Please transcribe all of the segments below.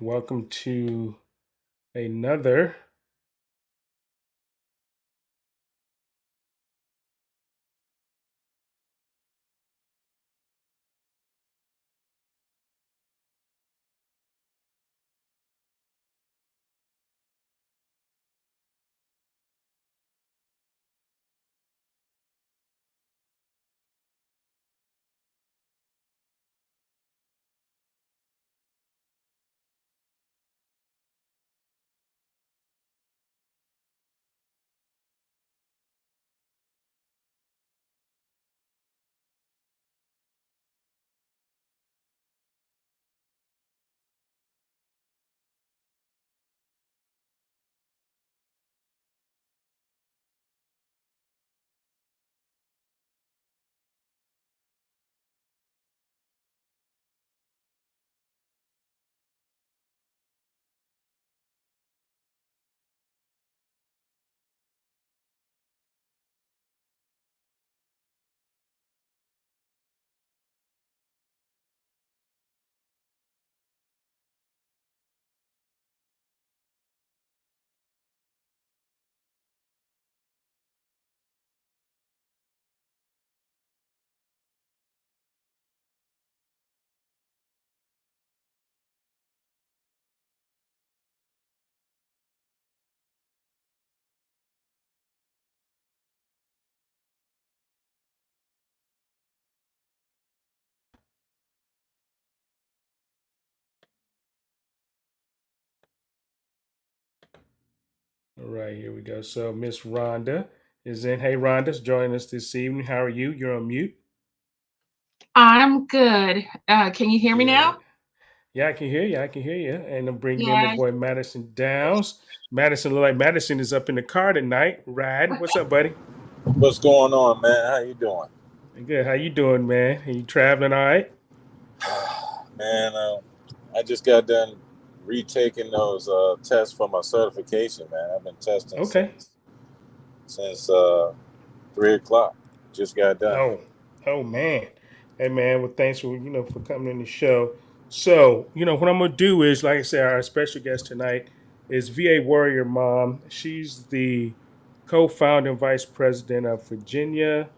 Welcome to another all right, here we go. So Miss Rhonda is in. Hey Rhonda's joining us this evening. How are you? You're on mute. I'm good. Can you hear me Good. now? Yeah, I can hear you. I can hear you. And I'm bringing in my Yeah. boy Madison Downs. Madison look like Madison is up in the car tonight, riding. What's up, buddy? What's going on, man? How you doing? Good. How you doing, man? Are you traveling all right? Man, I just got done retaking those tests for my certification, man. I've been testing Okay. since 3 o'clock. Just got done. Oh man. Hey man, well thanks for for coming in the show. So, what I'm gonna do is, like I said, our special guest tonight is VA Warrior Mom. She's the co-founder and vice president of Virginia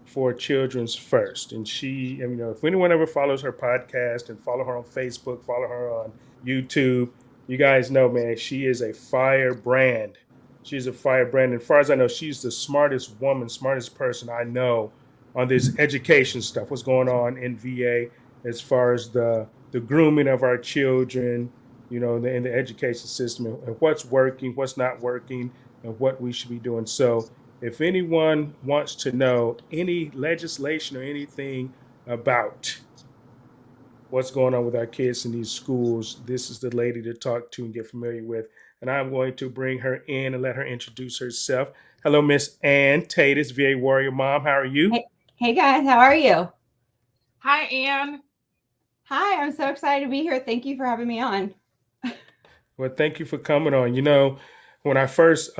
for Children's First. And if anyone ever follows her podcast and follow her on Facebook, follow her on YouTube, you guys know, man, she is a fire brand. She's a fire brand. And as far as I know, she's the smartest woman, smartest person I know on this education stuff. What's going on in VA as far as the grooming of our children, in the education system, and what's working, what's not working, and what we should be doing. So if anyone wants to know any legislation or anything about what's going on with our kids in these schools, this is the lady to talk to and get familiar with. And I'm going to bring her in and let her introduce herself. Hello, Miss Ann Taydus, VA Warrior Mom. How are you? Hey guys, how are you? Hi, Ann. Hi, I'm so excited to be here. Thank you for having me on. Well, thank you for coming on. When I first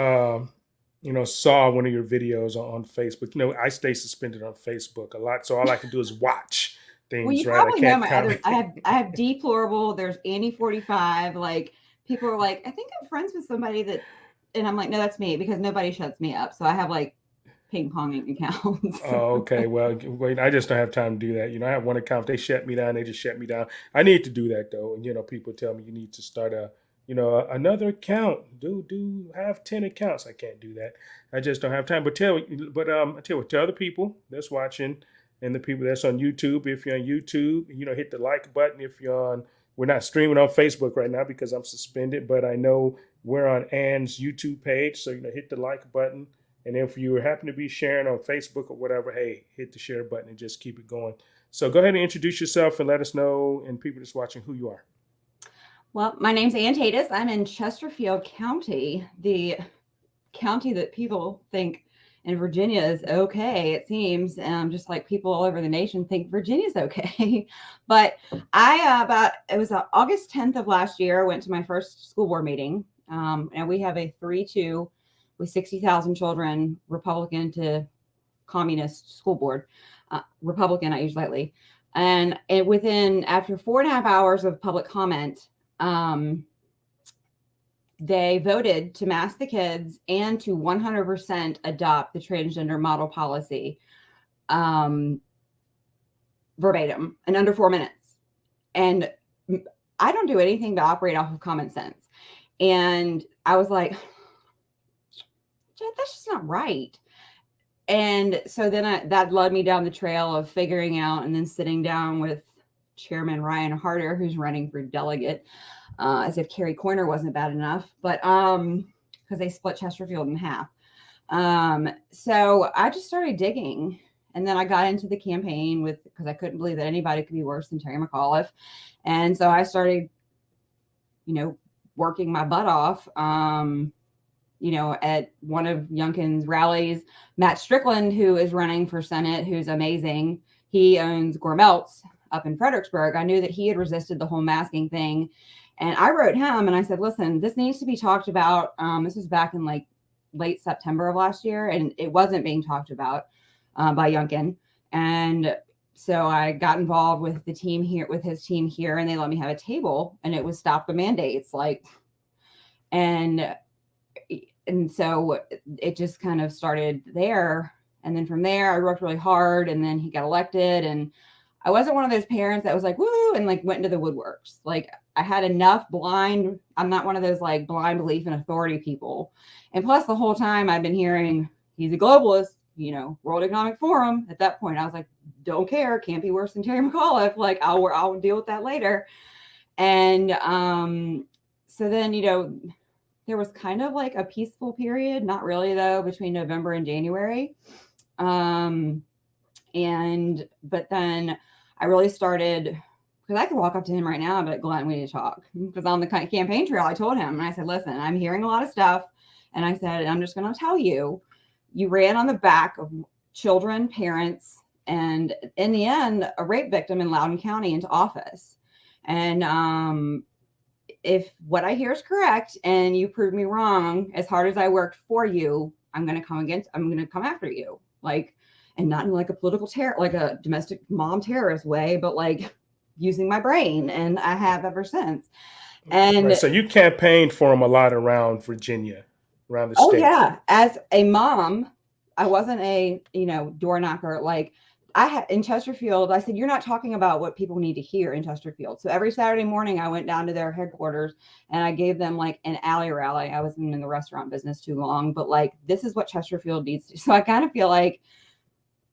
saw one of your videos on Facebook. I stay suspended on Facebook a lot, so all I can do is watch Well, things, you right? I probably know can't my other. comment. I have deplorable. There's Annie 45. Like people are like, I think I'm friends with somebody that, and I'm like, no, that's me because nobody shuts me up. So I have like ping ponging accounts. Oh, okay. Well, wait, I just don't have time to do that. I have one account. They shut me down. They just shut me down. I need to do that though. And people tell me you need to start another account. Do have 10 accounts. I can't do that. I just don't have time. I tell you what, tell the people that's watching and the people that's on YouTube. If you're on YouTube, hit the like button. If you're on, we're not streaming on Facebook right now because I'm suspended, but I know we're on Ann's YouTube page. So hit the like button. And if you happen to be sharing on Facebook or whatever, hey, hit the share button and just keep it going. So go ahead and introduce yourself and let us know, and people that's watching, who you are. Well, my name's Taydus. I'm in Chesterfield County, the county that people think in Virginia is okay, it seems. Just like people all over the nation think Virginia's okay. But it was August 10th of last year, I went to my first school board meeting. And we have a 3-2 with 60,000 children, Republican to communist school board. Republican, I use lightly. And after 4.5 hours of public comment, they voted to mask the kids and to 100% adopt the transgender model policy verbatim in under 4 minutes. And I don't do anything to operate off of common sense. And I was like, that's just not right. And so then that led me down the trail of figuring out and then sitting down with Chairman Ryan Harder, who's running for delegate, as if Carrie Coyner wasn't bad enough, but because they split Chesterfield in half. So I just started digging, and then I got into the campaign because I couldn't believe that anybody could be worse than Terry McAuliffe. And so I started, working my butt off. At one of Youngkin's rallies, Matt Strickland, who is running for Senate, who's amazing. He owns Gourmelts up in Fredericksburg. I knew that he had resisted the whole masking thing. And I wrote him and I said, listen, this needs to be talked about. This was back in like late September of last year, and it wasn't being talked about by Youngkin. And so I got involved with his team here, and they let me have a table, and it was stop the mandates. And so it just kind of started there. And then from there, I worked really hard, and then he got elected. And I wasn't one of those parents that was like, woo, and like went into the woodworks. Like I had enough I'm not one of those like blind belief in authority people. And plus the whole time I've been hearing he's a globalist, World Economic Forum. At that point, I was like, don't care. Can't be worse than Terry McAuliffe. Like I'll deal with that later. And so then, there was kind of like a peaceful period, not really though, between November and January. But then I really started, because I could walk up to him right now and be like, Glenn, we need to talk. Because on the campaign trail, I told him, and I said, listen, I'm hearing a lot of stuff. And I said, I'm just going to tell you, you ran on the back of children, parents, and in the end, a rape victim in Loudoun County into office. And if what I hear is correct and you prove me wrong, as hard as I worked for you, I'm going to come after you. And not in like a political like a domestic mom terrorist way, but like using my brain. And I have ever since. And right, so you campaigned for him a lot around Virginia, around the state. Oh yeah. As a mom, I wasn't a, door knocker. Like I had in Chesterfield, I said, you're not talking about what people need to hear in Chesterfield. So every Saturday morning I went down to their headquarters and I gave them like an alley rally. I wasn't in the restaurant business too long, but like, this is what Chesterfield needs to. So I kind of feel like,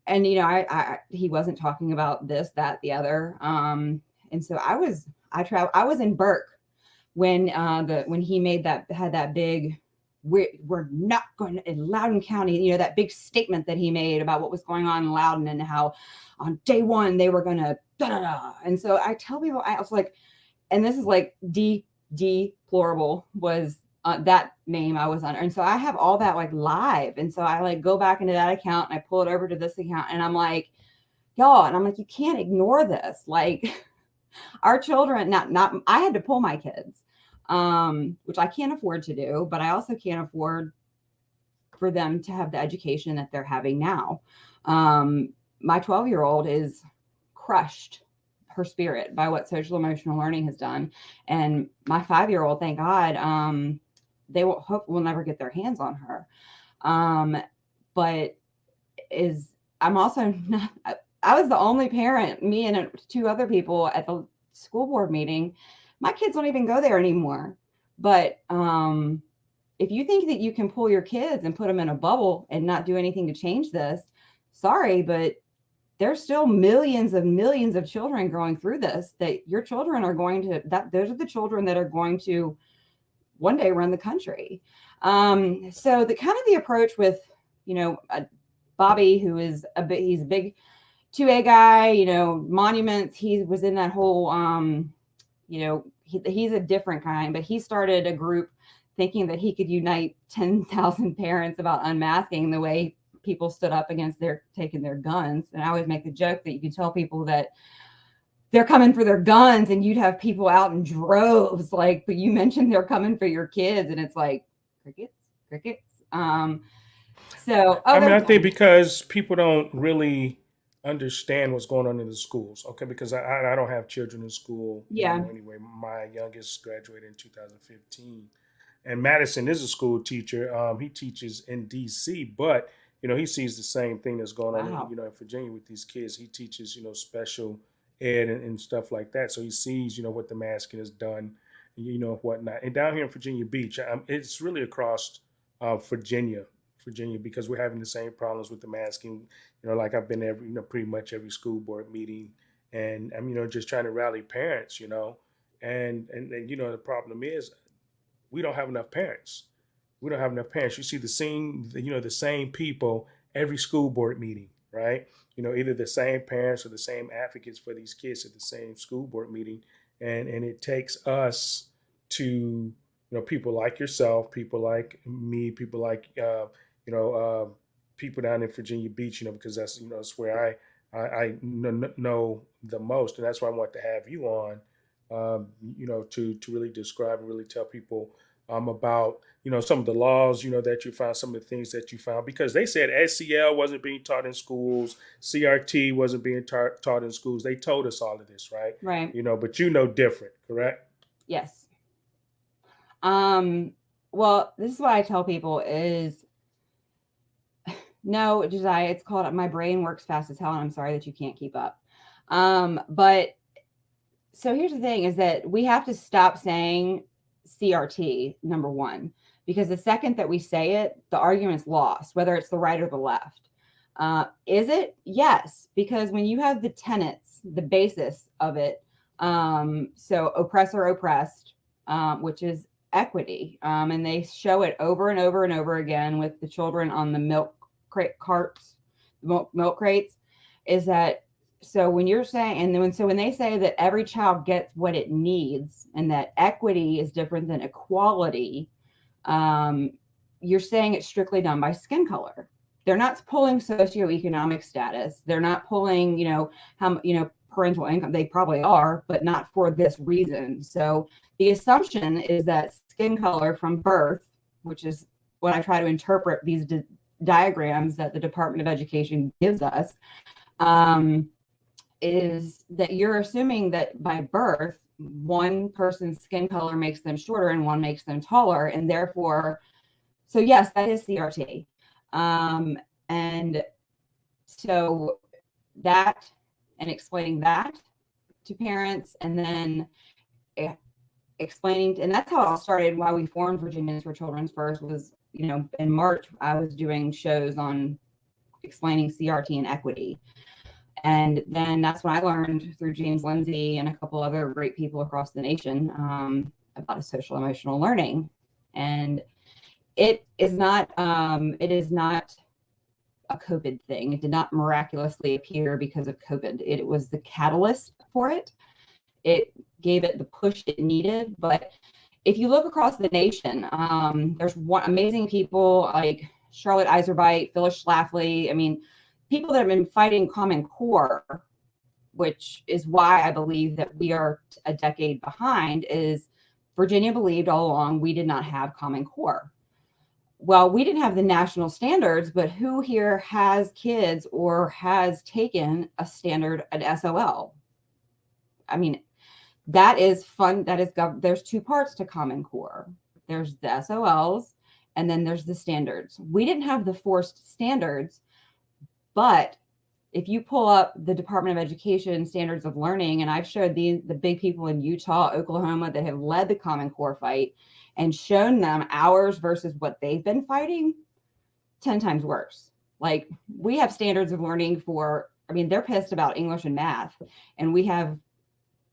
and he wasn't talking about this, that, the other. And so I was in Burke when he had that big, we're not going to in Loudoun County, that big statement that he made about what was going on in Loudoun and how on day one they were going to da-da-da. And so I tell people, I was like, and this is like deplorable was that name I was under. And so I have all that like live. And so I like go back into that account and I pull it over to this account and I'm like, y'all, and I'm like, you can't ignore this. Like our children, I had to pull my kids. Which I can't afford to do, but I also can't afford for them to have the education that they're having now. My 12-year-old is crushed her spirit by what social emotional learning has done. And my 5-year-old, thank God, they will never get their hands on her. But I'm also not, I was the only parent, me and 2 other people at the school board meeting. My kids don't even go there anymore. But if you think that you can pull your kids and put them in a bubble and not do anything to change this, sorry, but there's still millions of children going through this, that your children are going to, those are the children that are going to one day run the country. So the approach with, Bobby, who is he's a big 2A guy, monuments. He was in that whole, he's a different kind, but he started a group thinking that he could unite 10,000 parents about unmasking the way people stood up against taking their guns. And I always make the joke that you can tell people that they're coming for their guns and you'd have people out in droves, but you mentioned they're coming for your kids and it's like crickets. I think because people don't really understand what's going on in the schools. Okay. Because I don't have children in school. Yeah. Anyway, my youngest graduated in 2015. And Madison is a school teacher. He teaches in DC, but he sees the same thing that's going on, in Virginia with these kids. He teaches, special ed and stuff like that. So he sees, what the masking has done, whatnot. And down here in Virginia Beach, it's really across Virginia, because we're having the same problems with the masking. Like I've been every, pretty much every school board meeting, and I'm, just trying to rally parents, and the problem is we don't have enough parents. You see the same people every school board meeting, right? Either the same parents or the same advocates for these kids at the same school board meeting. And it takes us to, people like yourself, people like me, people like, people down in Virginia Beach, because that's, it's where I know the most. And that's why I want to have you on, to really describe and really tell people about, some of the laws, that you found, some of the things that you found, because they said SEL wasn't being taught in schools, CRT wasn't being taught in schools. They told us all of this, right? Right. But different, correct? Yes. Well, this is what I tell people is, no, Josiah, it's called My Brain Works Fast as Hell, and I'm sorry that you can't keep up. But so here's the thing is that we have to stop saying CRT, number one, because the second that we say it, the argument's lost, whether it's the right or the left. Is it? Yes, because when you have the tenets, the basis of it, so oppressor oppressed, which is equity, and they show it over and over and over again with the children on the milk crates, is that so when you're saying, and then when they say that every child gets what it needs and that equity is different than equality, you're saying it's strictly done by skin color. They're not pulling socioeconomic status. They're not pulling, parental income. They probably are, but not for this reason. So the assumption is that skin color from birth, which is when I try to interpret these diagrams that the Department of Education gives us, is that you're assuming that by birth, one person's skin color makes them shorter and one makes them taller. And therefore, so yes, that is CRT. And so that, and explaining that to parents, and then explaining, and that's how it all started. Why we formed Virginians for Children's First was, in March, I was doing shows on explaining CRT and equity. And then that's when I learned through James Lindsay and a couple other great people across the nation about social emotional learning. And it is not a COVID thing. It did not miraculously appear because of COVID. It was the catalyst for it. It gave it the push it needed. But if you look across the nation, there's amazing people like Charlotte Iserbyt, Phyllis Schlafly. People that have been fighting Common Core, which is why I believe that we are a decade behind, is Virginia believed all along we did not have Common Core. well, we didn't have the national standards, but who here has kids or has taken a standard, an SOL? I mean, that is fun. That is, there's two parts to Common Core. There's the SOLs, and then there's the standards. We didn't have the forced standards, but if you pull up the Department of Education standards of learning, and I've showed the big people in Utah, Oklahoma that have led the Common Core fight and shown them ours versus what they've been fighting, 10 times worse. Like, we have standards of learning for, I mean, they're pissed about English and math, and we have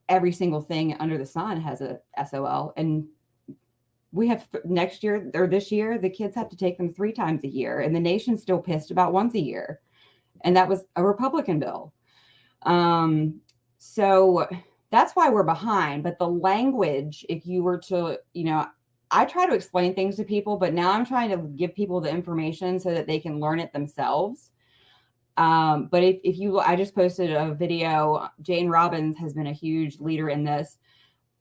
every single thing under the sun has a SOL. And we have next year or this year, the kids have to take them 3 times a year, and the nation's still pissed about once a year. And that was a Republican bill. So that's why we're behind. But the language, if you were to, I try to explain things to people, but now I'm trying to give people the information so that they can learn it themselves. But if you, I just posted a video. Jane Robbins has been a huge leader in this.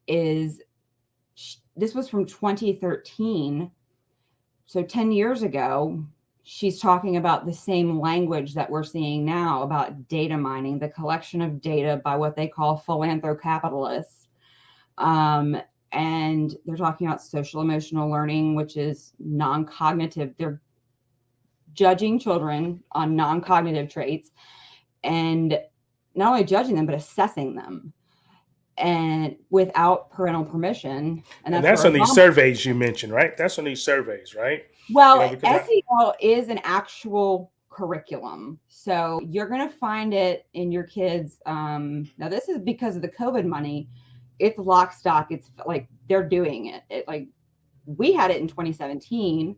This was from 2013. So 10 years ago, she's talking about the same language that we're seeing now about data mining, the collection of data by what they call philanthrocapitalists. And they're talking about social emotional learning, which is non-cognitive. They're judging children on non-cognitive traits, and not only judging them, but assessing them, and without parental permission. And that's on these surveys you mentioned, right? That's on these surveys, right? Well, SEL is an actual curriculum. So you're going to find it in your kids. Now, this is because of the COVID money. It's lock stock. It's like they're doing it. Like, we had it in 2017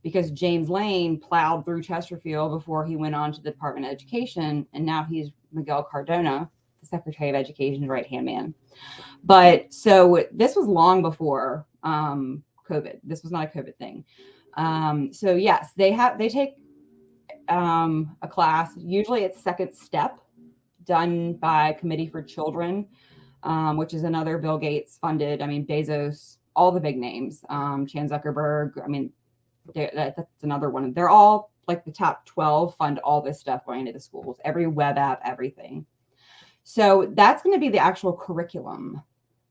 because James Lane plowed through Chesterfield before he went on to the Department of Education. And now he's Miguel Cardona, the Secretary of Education's right-hand man. But so this was long before COVID. This was not a COVID thing. So yes, they take a class. Usually it's Second Step, done by Committee for Children, which is another Bill Gates funded. I mean, Bezos, all the big names, Chan Zuckerberg. I mean, that's another one. They're all like the top 12 fund all this stuff going into the schools, every web app, everything. So that's going to be the actual curriculum.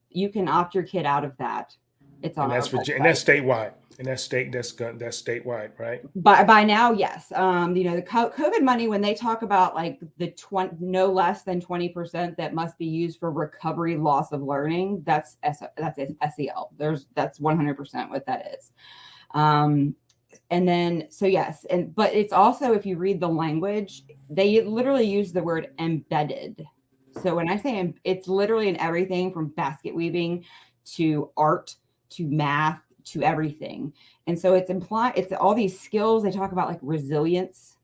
You can opt your kid out of that. It's on. And that's and that's statewide. And that's statewide, right? By now, yes. The COVID money, when they talk about like the no less than 20% that must be used for recovery loss of learning, that's SEL. That's 100% what that is. And then, so yes, but it's also, if you read the language, they literally use the word embedded. So when I say it's literally in everything from basket weaving to art to math to everything. And so it's all these skills. They talk about like resilience,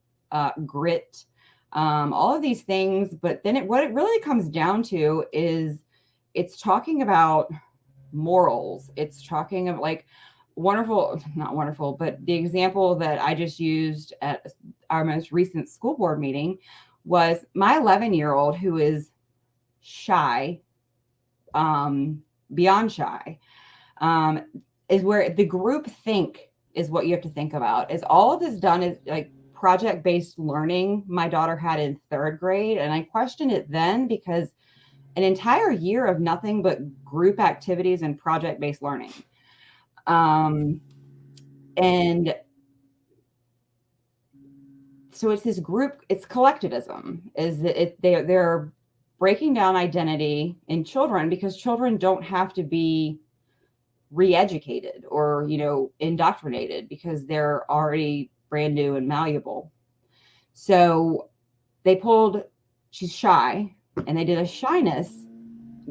grit, all of these things. But then what it really comes down to is it's talking about morals. It's talking of like not wonderful, but the example that I just used at our most recent school board meeting was my 11-year-old who is shy, beyond shy, is where the group think is what you have to think about. Is all of this done is like project-based learning my daughter had in 3rd grade. And I questioned it then because an entire year of nothing but group activities and project-based learning. And so it's this group, it's collectivism, is that they're breaking down identity in children because children don't have to be re-educated or, indoctrinated because they're already brand new and malleable. So she's shy, and they did a shyness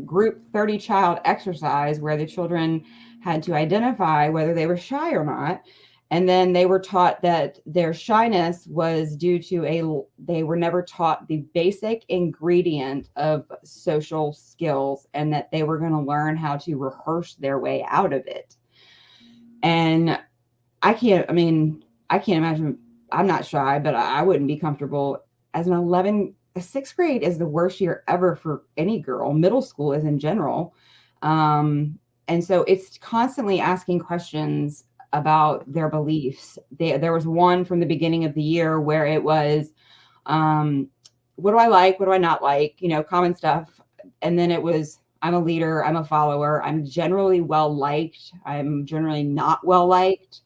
group 30 child exercise where the children had to identify whether they were shy or not. And then they were taught that their shyness was due to they were never taught the basic ingredient of social skills, and that they were going to learn how to rehearse their way out of it. And I can't imagine, I'm not shy, but I wouldn't be comfortable as an 6th grade is the worst year ever for any girl. Middle school is in general. And so it's constantly asking questions about their beliefs. There was one from the beginning of the year where it was, what do I like? What do I not like? Common stuff. And then it was, I'm a leader. I'm a follower. I'm generally well liked. I'm generally not well liked.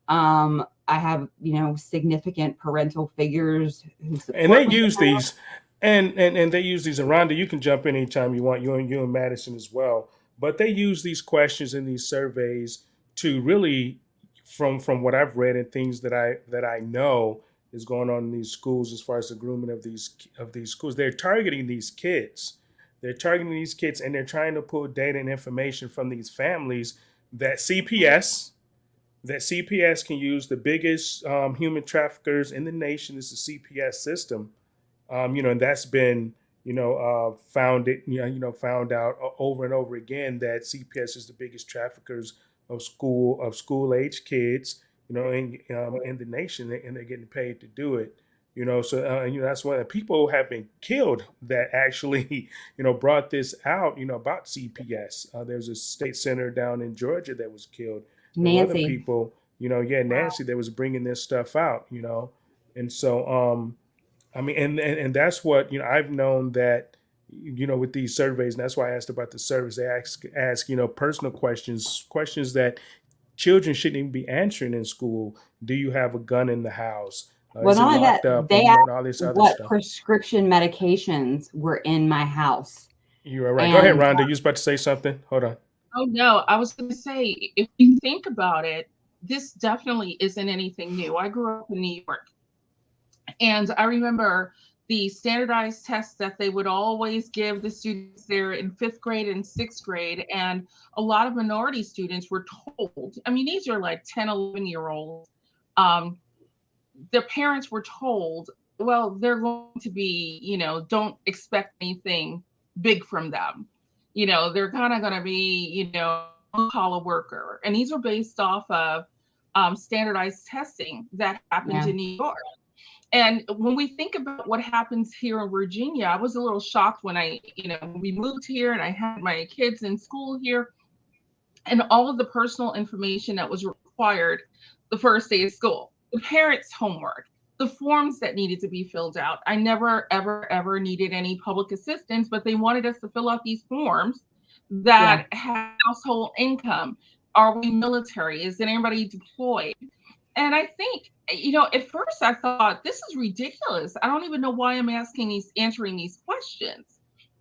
I have, significant parental figures who support And they me. use these, and they use these. And Rhonda, you can jump in anytime you want. You and Madison as well. But they use these questions in these surveys to really, from what I've read and things that I know is going on in these schools as far as the grooming of these schools. They're targeting these kids. They're targeting these kids, and they're trying to pull data and information from these families that CPS can use. The biggest human traffickers in the nation is the CPS system, and that's been, found out over and over again that CPS is the biggest traffickers of school age kids, in the nation, and they're getting paid to do it. So that's why people have been killed that actually, brought this out, about CPS. There's a state senator down in Georgia that was killed. There were other Nancy. people, Nancy, that was bringing this stuff out, and so, I mean, and that's what, I've known that, with these surveys, and that's why I asked about the surveys. They ask, personal questions that children shouldn't even be answering in school. Do you have a gun in the house? Well, Is it not only locked that, up? they And asked all this other what stuff. prescription medications were in my house. You're right. Go ahead, And Rhonda. You was about to say something? Hold on. Oh, no, I was going to say, if you think about it, this definitely isn't anything new. I grew up in New York, and I remember the standardized tests that they would always give the students there in 5th grade and 6th grade. And a lot of minority students were told, I mean, these are like 10, 11-year-olds. Their parents were told, well, they're going to be, don't expect anything big from them. They're kind of going to be, blue-collar worker. And these are based off of standardized testing that happened in New York. And when we think about what happens here in Virginia, I was a little shocked when we moved here and I had my kids in school here, and all of the personal information that was required the first day of school, the parents' homework, the forms that needed to be filled out. I never, ever, ever needed any public assistance, but they wanted us to fill out these forms that had household income. Are we military? Is anybody deployed? And I think, at first I thought, this is ridiculous. I don't even know why I'm answering these questions.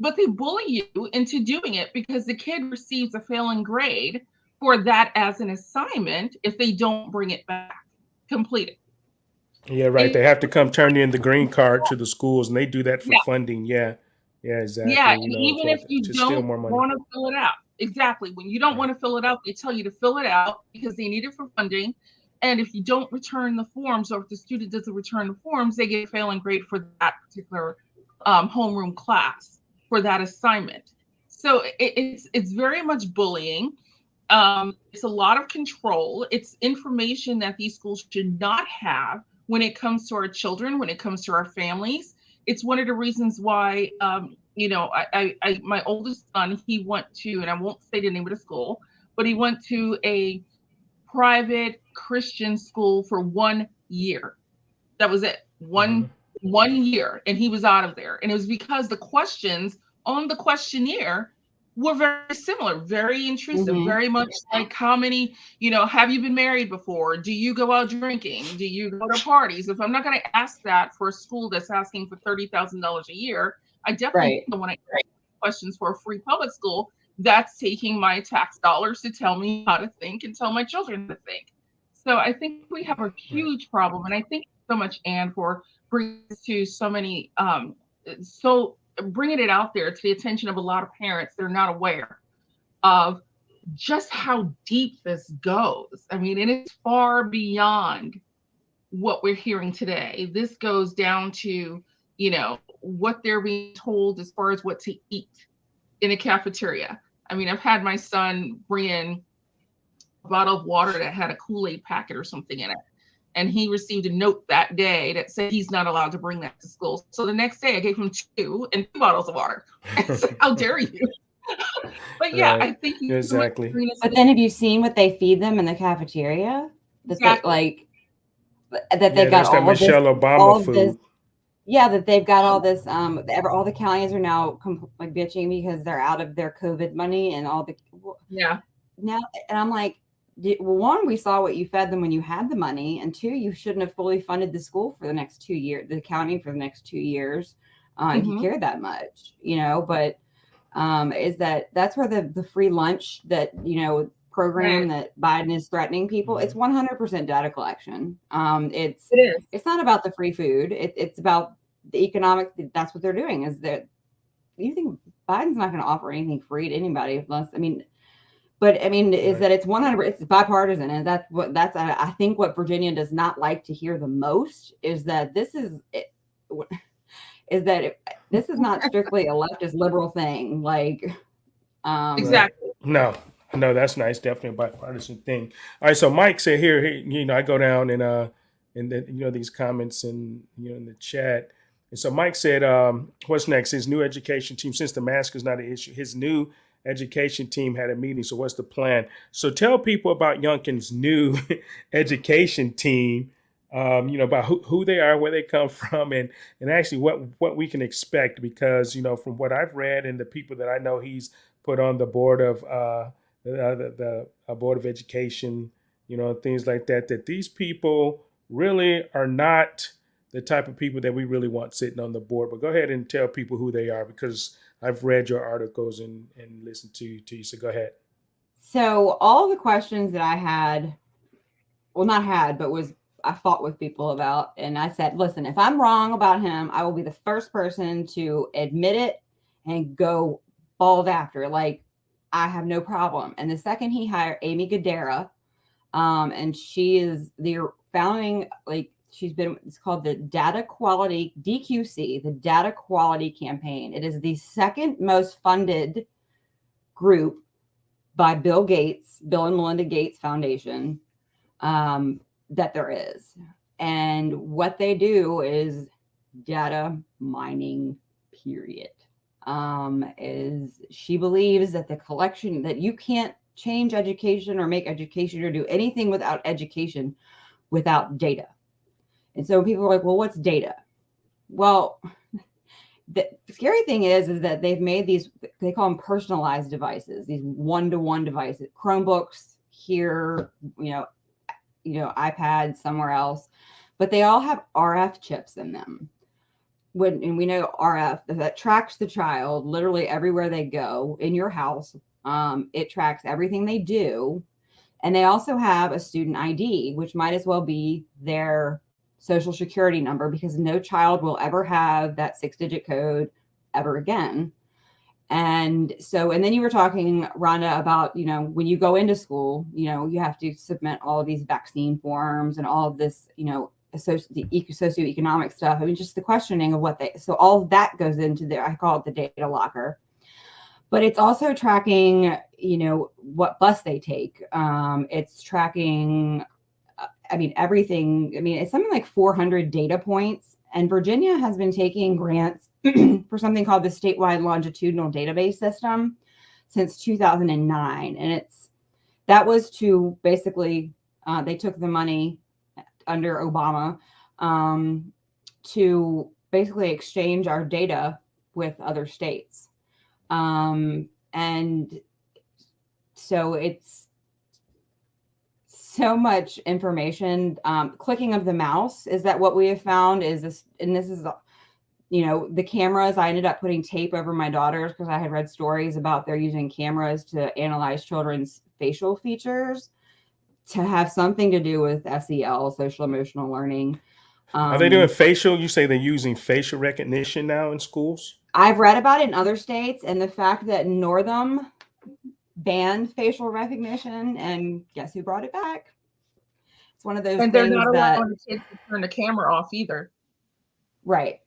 But they bully you into doing it because the kid receives a failing grade for that as an assignment if they don't bring it back completed. Yeah, right. They have to come turn in the green card to the schools, and they do that for funding. Yeah, exactly. Yeah, and even if you to steal don't more money. want to fill it out, exactly. When you don't want to fill it out, they tell you to fill it out because they need it for funding. And if you don't return the forms, or if the student doesn't return the forms, they get a failing grade for that particular homeroom class for that assignment. So it's very much bullying. It's a lot of control. It's information that these schools should not have when it comes to our children, when it comes to our families. It's one of the reasons why, my oldest son, he went to, and I won't say the name of the school, but he went to a private Christian school for 1 year. That was it. One year, and he was out of there. And it was because the questions on the questionnaire were very similar, very intrusive, very much like how many, have you been married before? Do you go out drinking? Do you go to parties? If I'm not going to ask that for a school that's asking for $30,000 a year, I definitely don't want to ask questions for a free public school that's taking my tax dollars to tell me how to think and tell my children to think. So I think we have a huge problem. And I think so much, Anne, for bringing this to so many, bringing it out there to the attention of a lot of parents. They're not aware of just how deep this goes. I mean, and it's far beyond what we're hearing today. This goes down to, what they're being told as far as what to eat in a cafeteria. I mean, I've had my son bring in a bottle of water that had a Kool-Aid packet or something in it. And he received a note that day that said he's not allowed to bring that to school. So the next day I gave him 2 bottles of water. I said, how dare you? But yeah, I think exactly. But then have you seen what they feed them in the cafeteria? that they Exactly. like that they've Yeah, got that's that all of this, Michelle Obama all of this. food. Yeah, that they've got all this. All the counties are now like bitching because they're out of their COVID money and all the Yeah. now. And I'm like, well, one, we saw what you fed them when you had the money, and two, you shouldn't have fully funded the school for the next 2 years, the county for the next 2 years, if you Mhm. cared that much, you know. But is that's where the free lunch that program Right. that Biden is threatening people. It's 100% data collection. It is. It's not about the free food. It's about the economic. That's what they're doing. Is that you think Biden's not going to offer anything free to anybody unless but I mean, is Right. that it's 100. It's bipartisan, and that's I think what Virginia does not like to hear the most is that this is not strictly a leftist liberal thing. Like, Right. Exactly. No, that's nice. Definitely a bipartisan thing. All right. So Mike said here, I go down and in the, these comments and, in the chat. And so Mike said, what's next? His new education team, since the mask is not an issue, his new education team had a meeting. So what's the plan? So tell people about Youngkin's new education team, about who they are, where they come from, and actually what we can expect, because, from what I've read and the people that I know he's put on the board of the board of education, things like that, that these people really are not the type of people that we really want sitting on the board. But go ahead and tell people who they are, because I've read your articles and listened to you. So go ahead. So all the questions that I had, well, not had, but I fought with people about, and I said, listen, if I'm wrong about him, I will be the first person to admit it and go bald after it. Like, I have no problem. And the second he hired Amy Gadara, and she is the founding, like, it's called the Data Quality, DQC, the Data Quality Campaign. It is the second most funded group by Bill and Melinda Gates Foundation, that there is. And what they do is data mining, period. Is she believes that the collection, that you can't change education or make education or do anything without education without data. And so people are like, well, what's data? Well, the scary thing is that they've made these, they call them personalized devices, these one-to-one devices, Chromebooks here, iPads somewhere else, but they all have RF chips in them. And we know RF that tracks the child literally everywhere they go in your house. It tracks everything they do. And they also have a student ID, which might as well be their social security number, because no child will ever have that 6-digit code ever again. And so, and then you were talking, Rhonda, about, when you go into school, you have to submit all of these vaccine forms and all of this, the socioeconomic stuff. I mean, just the questioning of so all of that goes into there. I call it the data locker. But it's also tracking, what bus they take. It's tracking, everything. It's something like 400 data points. And Virginia has been taking grants for something called the Statewide Longitudinal Database System since 2009. And that was to basically, they took the money under Obama to basically exchange our data with other states. And so it's so much information. Clicking of the mouse is that what we have found is this, and this is, the cameras. I ended up putting tape over my daughters because I had read stories about they're using cameras to analyze children's facial features to have something to do with SEL, social emotional learning. Are they doing facial? You say they're using facial recognition now in schools? I've read about it in other states, and the fact that Northam banned facial recognition, and guess who brought it back? It's one of those And things they're not that, allowing the kids to turn the camera off either. right.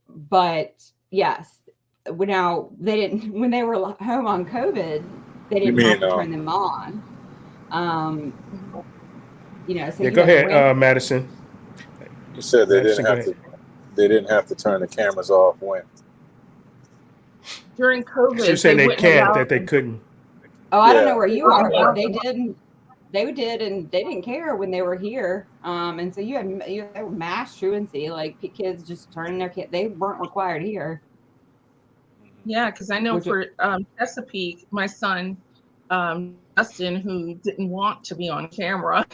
But yes, now they didn't, when they were home on COVID, they didn't have to turn them on. So yeah, go ahead, Madison. You said they didn't have to turn the cameras off when? During COVID. You're saying they can't, that they couldn't. Oh, I don't know where you are, but they didn't. they did, and they didn't care when they were here. And so you had mass truancy, like kids just turning their kid. They weren't required here. Yeah, because I know Which- for Chesapeake, my son Justin, who didn't want to be on camera,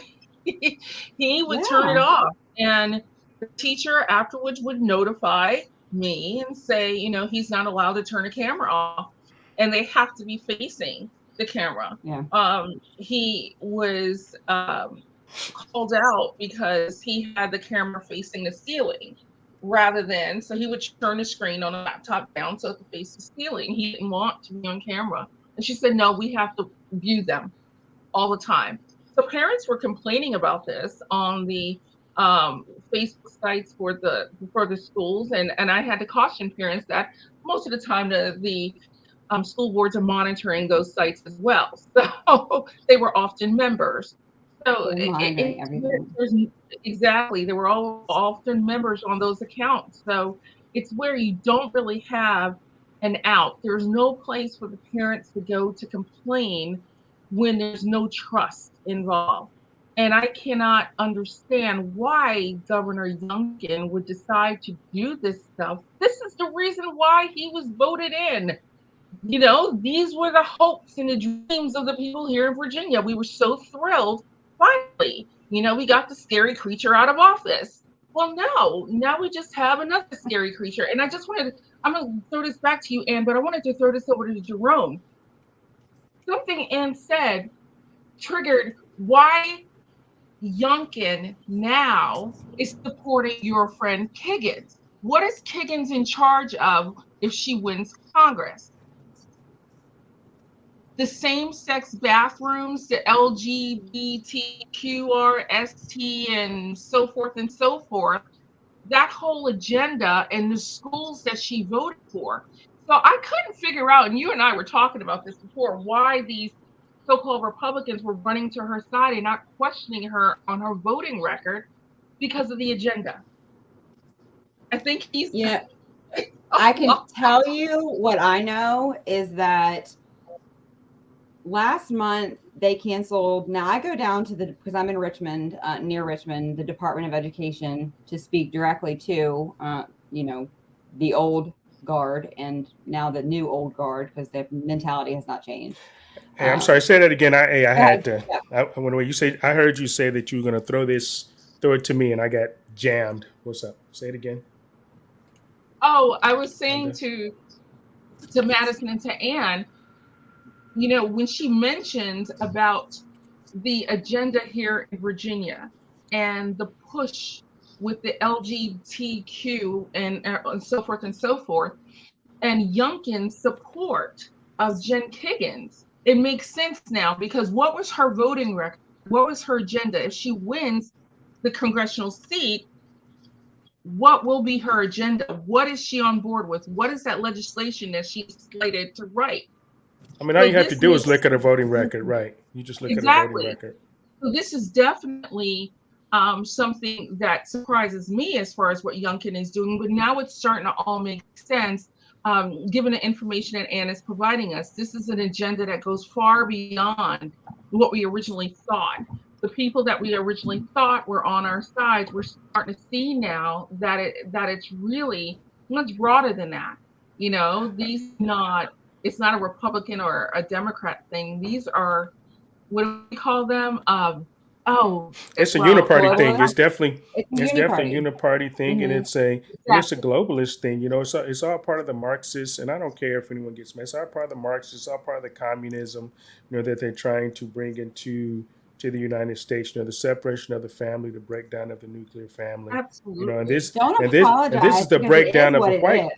he would turn it Yeah. off, and the teacher afterwards would notify me and say, you know, he's not allowed to turn a camera off, and they have to be facing the camera. Yeah. He was called out because he had the camera facing the ceiling rather than, so he would turn the screen on a laptop down so it could face the ceiling. He didn't want to be on camera. And she said, no, we have to view them all the time. So parents were complaining about this on the Facebook sites for the schools, and I had to caution parents that most of the time the school boards are monitoring those sites as well. So they were often members. So monitoring everything. Exactly, they were all often members on those accounts. So it's where you don't really have an out. There's no place for the parents to go to complain when there's no trust involved. And I cannot understand why Governor Youngkin would decide to do this stuff. This is the reason why he was voted in. You know, these were the hopes and the dreams of the people here in Virginia. We were so thrilled. Finally, you know, we got the scary creature out of office. Well, no, now we just have another scary creature. And I just wanted to, I'm going to throw this back to you, Ann, but I wanted to throw this over to Jerome. Something Ann said triggered why Youngkin now is supporting your friend Kiggins. What is Kiggins in charge of if she wins Congress? The same-sex bathrooms, the LGBTQRST and so forth, that whole agenda and the schools that she voted for. So I couldn't figure out, and you and I were talking about this before, why these so-called Republicans were running to her side and not questioning her on her voting record because of the agenda. I think he's... Yeah, I can tell you what I know is that last month they canceled. Now I go down to because I'm in Richmond, near Richmond, the Department of Education, to speak directly to, you know, the old guard and now the new old guard, because their mentality has not changed. Hey, I'm sorry. Say that again. I had to. Yeah. When you say, I heard you say that you were going to throw it to me, and I got jammed. What's up? Say it again. Oh, I was saying to Madison and to Ann, you know, when she mentioned about the agenda here in Virginia and the push with the LGBTQ and so forth, and Youngkin's support of Jen Kiggins, it makes sense now, because what was her voting record? What was her agenda? If she wins the congressional seat, what will be her agenda? What is she on board with? What is that legislation that she's slated to write? I mean, all you have to do is look at a voting record, right? You just look at a voting record. So this is definitely something that surprises me as far as what Youngkin is doing, but now it's starting to all make sense, given the information that Ann is providing us. This is an agenda that goes far beyond what we originally thought. The people that we originally thought were on our side, we're starting to see now that it's really much broader than that. You know, it's not a Republican or a Democrat thing. These are, what do we call them? It's a uniparty thing. It's definitely a uniparty thing, and it's a globalist thing. You know, it's all part of the Marxists, and I don't care if anyone gets mad. It's all part of the Marxists, all part of the communism, you know, that they're trying to bring into the United States. You know, the separation of the family, the breakdown of the nuclear family. Absolutely. You know, and this is the because breakdown of what a white.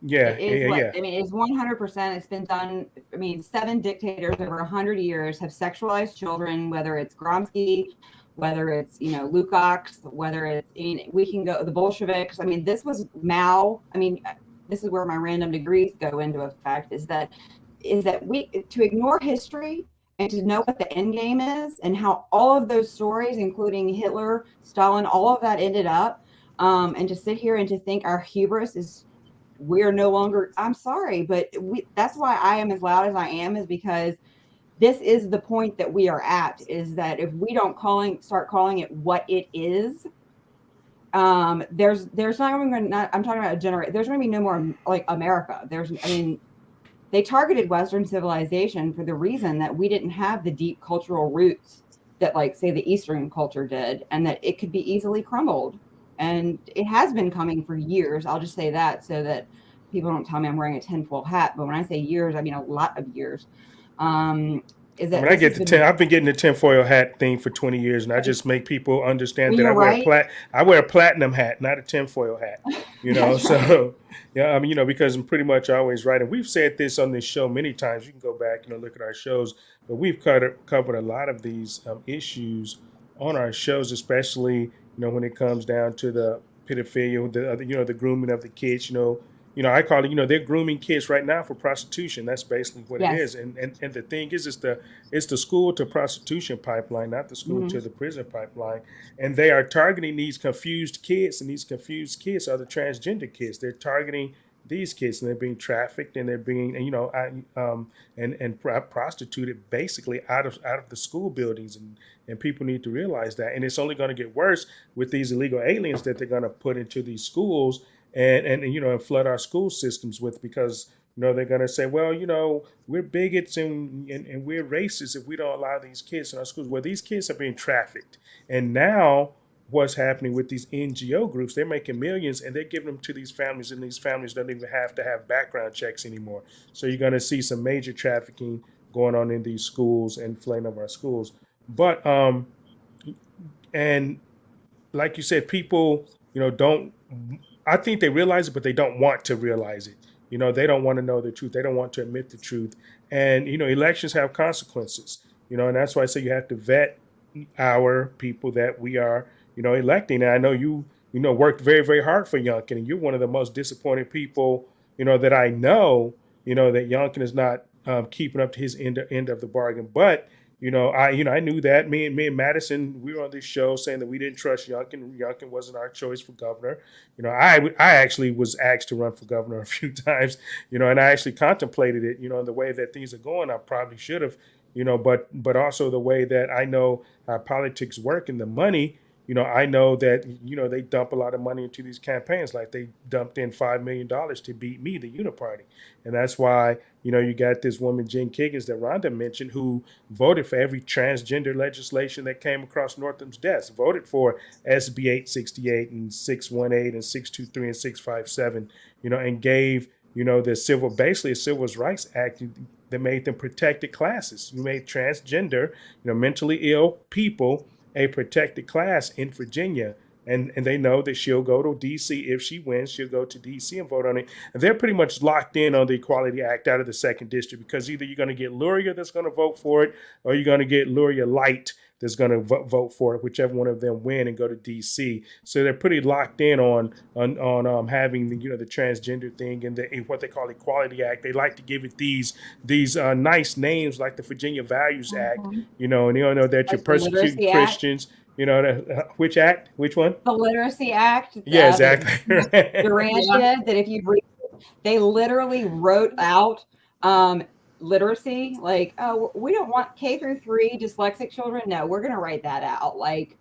Yeah, I mean, it's 100%. It's been done. I mean, 7 dictators over 100 years have sexualized children, whether it's Gromsky, whether it's, you know, Lukács, whether it's, we can go the Bolsheviks. I mean, this was Mao. I mean, this is where my random degrees go into effect, is that we, to ignore history and to know what the end game is and how all of those stories, including Hitler, Stalin, all of that ended up, and to sit here and to think our hubris is, we're no longer, I'm sorry, but that's why I am as loud as I am, is because this is the point that we are at, is that if we don't start calling it what it is, there's not going to, I'm talking about a generation, there's going to be no more like America. They targeted Western civilization for the reason that we didn't have the deep cultural roots that, like, say, the Eastern culture did, and that it could be easily crumbled. And it has been coming for years. I'll just say that so that people don't tell me I'm wearing a tinfoil hat. But when I say years, I mean a lot of years. Is that I've been getting the tinfoil hat thing for 20 years, and I just make people understand that I wear a platinum hat, not a tinfoil hat. You know, so yeah, I mean, because I'm pretty much always right. And we've said this on this show many times. You can go back, look at our shows, but we've covered a lot of these issues on our shows, especially when it comes down to the pedophilia, the grooming of the kids. I call it, they're grooming kids right now for prostitution. That's basically what it is. And the thing is, it's the school to prostitution pipeline, not the school to the prison pipeline. And they are targeting these confused kids, and these confused kids are the transgender kids. They're targeting these kids, and they're being trafficked, and they're being, prostituted basically out of the school buildings, and people need to realize that. And it's only going to get worse with these illegal aliens that they're going to put into these schools and flood our school systems with, because they're going to say, well, we're bigots and we're racist if we don't allow these kids in our schools. Well, these kids are being trafficked, and now what's happening with these NGO groups, they're making millions and they're giving them to these families, and these families don't even have to have background checks anymore. So you're going to see some major trafficking going on in these schools and flooding of our schools. But and like you said, people don't, I think they realize it, but they don't want to realize it. They don't want to know the truth. They don't want to admit the truth. And, elections have consequences, and that's why I say you have to vet our people that we are, electing. And I know you worked very, very hard for Youngkin, and you're one of the most disappointed people, that I know, that Youngkin is not keeping up to his end of the bargain. But I knew that. Me and Madison, we were on this show saying that we didn't trust Youngkin. Youngkin wasn't our choice for governor. I actually was asked to run for governor a few times, and I actually contemplated it, the way that things are going. I probably should have, but also the way that I know how politics work and the money. I know that, they dump a lot of money into these campaigns. Like they dumped in $5 million to beat me, the Uniparty. And that's why, you got this woman, Jen Kiggins, that Rhonda mentioned, who voted for every transgender legislation that came across Northam's desk, voted for SB 868 and 618 and 623 and 657, and gave, basically a Civil Rights Act that made them protected classes. You made transgender, mentally ill people a protected class in Virginia. And they know that she'll go to D.C. If she wins, she'll go to D.C. and vote on it. And they're pretty much locked in on the Equality Act out of the 2nd District, because either you're going to get Luria that's going to vote for it, or you're going to get Luria Light that's going to vote for it, whichever one of them win and go to D.C. So they're pretty locked in on having the transgender thing and what they call Equality Act. They like to give it these nice names like the Virginia Values Act, and you don't know that you're persecuting Christians. Which act? Which one? The Literacy Act. Yeah, exactly. Durant did that. If you read, they literally wrote out literacy, like, oh, we don't want K-3 dyslexic children. No, we're going to write that out. Like,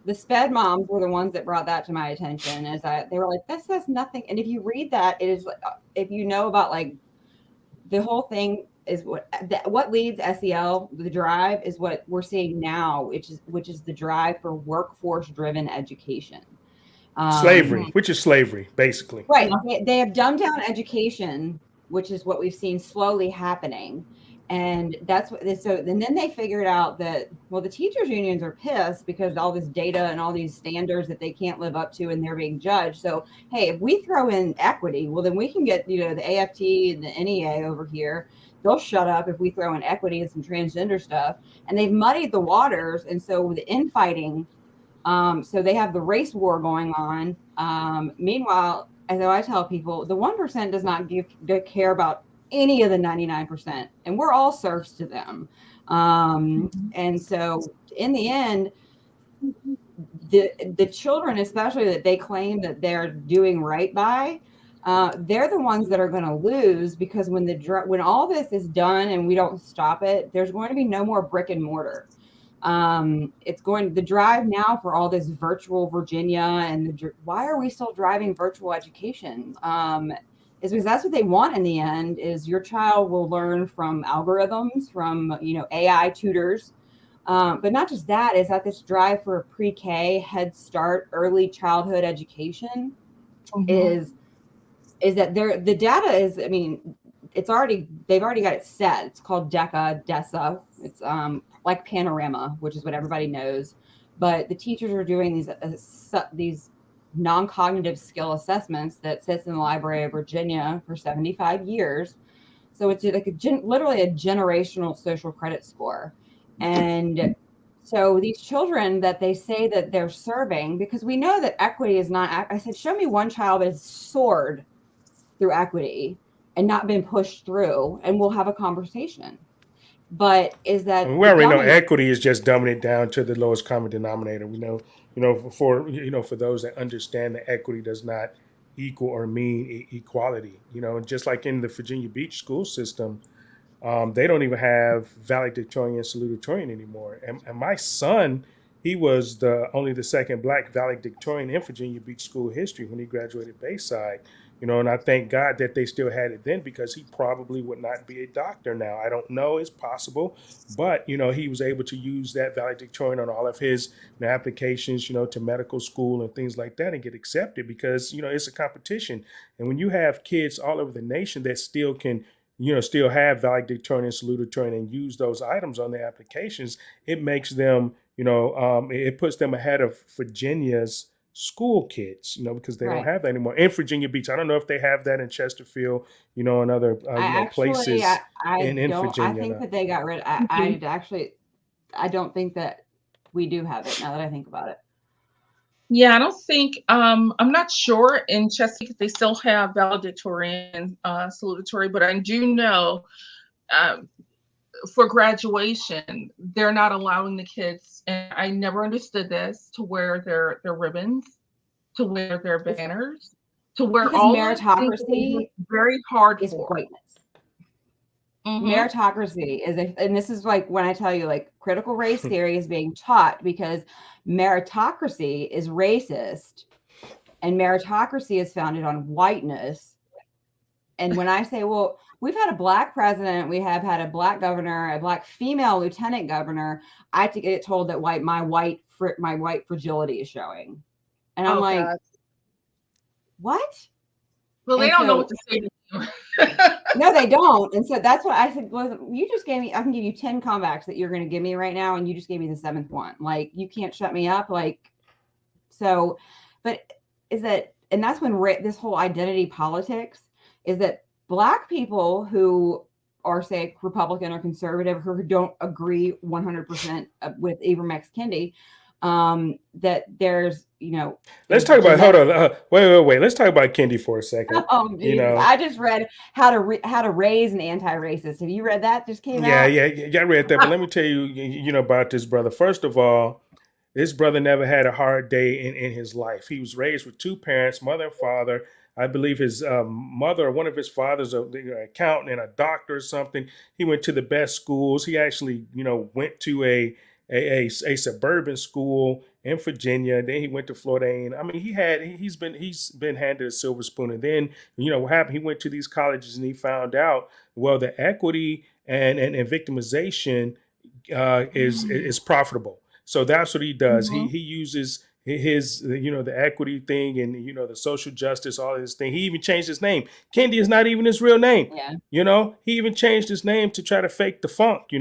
the SPED moms were the ones that brought that to my attention. They were like, this has nothing. And if you read that, it is, if you know about like the whole thing, is what leads SEL, the drive, is what we're seeing now, which is the drive for workforce-driven education. Slavery, which is slavery, basically. Right. They have dumbed down education, which is what we've seen slowly happening. And that's what. And then they figured out that, well, the teachers unions are pissed because all this data and all these standards that they can't live up to, and they're being judged. So, hey, if we throw in equity, well, then we can get, the AFT and the NEA over here. They'll shut up if we throw in equity and some transgender stuff. And they've muddied the waters. And so the infighting, so they have the race war going on. Meanwhile, as I tell people, the 1% does not care about any of the 99%. And we're all serfs to them. And so in the end, the children, especially that they claim that they're doing right by, they're the ones that are going to lose, because when all this is done and we don't stop it, there's going to be no more brick and mortar. The drive now for all this virtual Virginia, and why are we still driving virtual education? Is because that's what they want in the end, is your child will learn from algorithms, from, AI tutors. But not just that, is that this drive for pre-K, Head Start, early childhood education is that the data is, they've already got it set. It's called DESA. It's like Panorama, which is what everybody knows. But the teachers are doing these non-cognitive skill assessments that sits in the Library of Virginia for 75 years. So it's like literally a generational social credit score. And so these children that they say that they're serving, because we know that equity is not, I said, show me one child that has soared through equity and not been pushed through, and we'll have a conversation. But is that we already know equity is just dumbing it down to the lowest common denominator. We know, for those that understand that equity does not equal or mean equality, and just like in the Virginia Beach school system, they don't even have valedictorian and salutatorian anymore. And my son, he was only the second Black valedictorian in Virginia Beach school history when he graduated Bayside. And I thank God that they still had it then, because he probably would not be a doctor now. I don't know, it's possible, but he was able to use that valedictorian on all of his applications, to medical school and things like that, and get accepted, because it's a competition. And when you have kids all over the nation that still can still have valedictorian and salutatorian and use those items on their applications, it makes them, it puts them ahead of Virginia's school kids, because they don't have that anymore. In Virginia Beach, I don't know if they have that in Chesterfield, and other places in Virginia. I think that they got rid. I don't think that we do have it, now that I think about it. Yeah, I don't think, I'm not sure in Chesapeake if they still have valedictorian, salutatory, but I do know for graduation, they're not allowing the kids, and I never understood this, to wear their ribbons, to wear their banners, to wear because all meritocracy very hard is for whiteness. Meritocracy is, and this is like when I tell you, like, critical race theory is being taught, because meritocracy is racist, and meritocracy is founded on whiteness. And when I say, well, we've had a Black president, we have had a Black governor, a Black female lieutenant governor, I have to get told that my white fragility is showing, and I'm like, God. What? Well, they don't know what to say to you. No, they don't. And so that's what I said. Well, you just gave me, I can give you 10 comebacks that you're going to give me right now, and you just gave me the 7th one. Like, you can't shut me up. Like, so, but is that, and that's when this whole identity politics is that Black people who are, say, Republican or conservative, who don't agree 100% with Ibram X. Kendi, that there's, let's talk about, hold on, wait, let's talk about Kendi for a second. Oh, Jesus. I just read how to raise an anti-racist. Have you read that? Just came out. Yeah, I read that. But let me tell you, about this brother. First of all, this brother never had a hard day in his life. He was raised with 2 parents, mother and father. I believe his mother or one of his fathers, an accountant and a doctor or something. He went to the best schools. He actually, went to a suburban school in Virginia. Then he went to Florida A&M. I mean, he's been handed a silver spoon. And then, what happened? He went to these colleges and he found out, well, the equity and victimization is profitable. So that's what he does. He uses his, the equity thing and, the social justice, all this thing. He even changed his name. Kendi is not even his real name. Yeah. He even changed his name to try to fake the funk,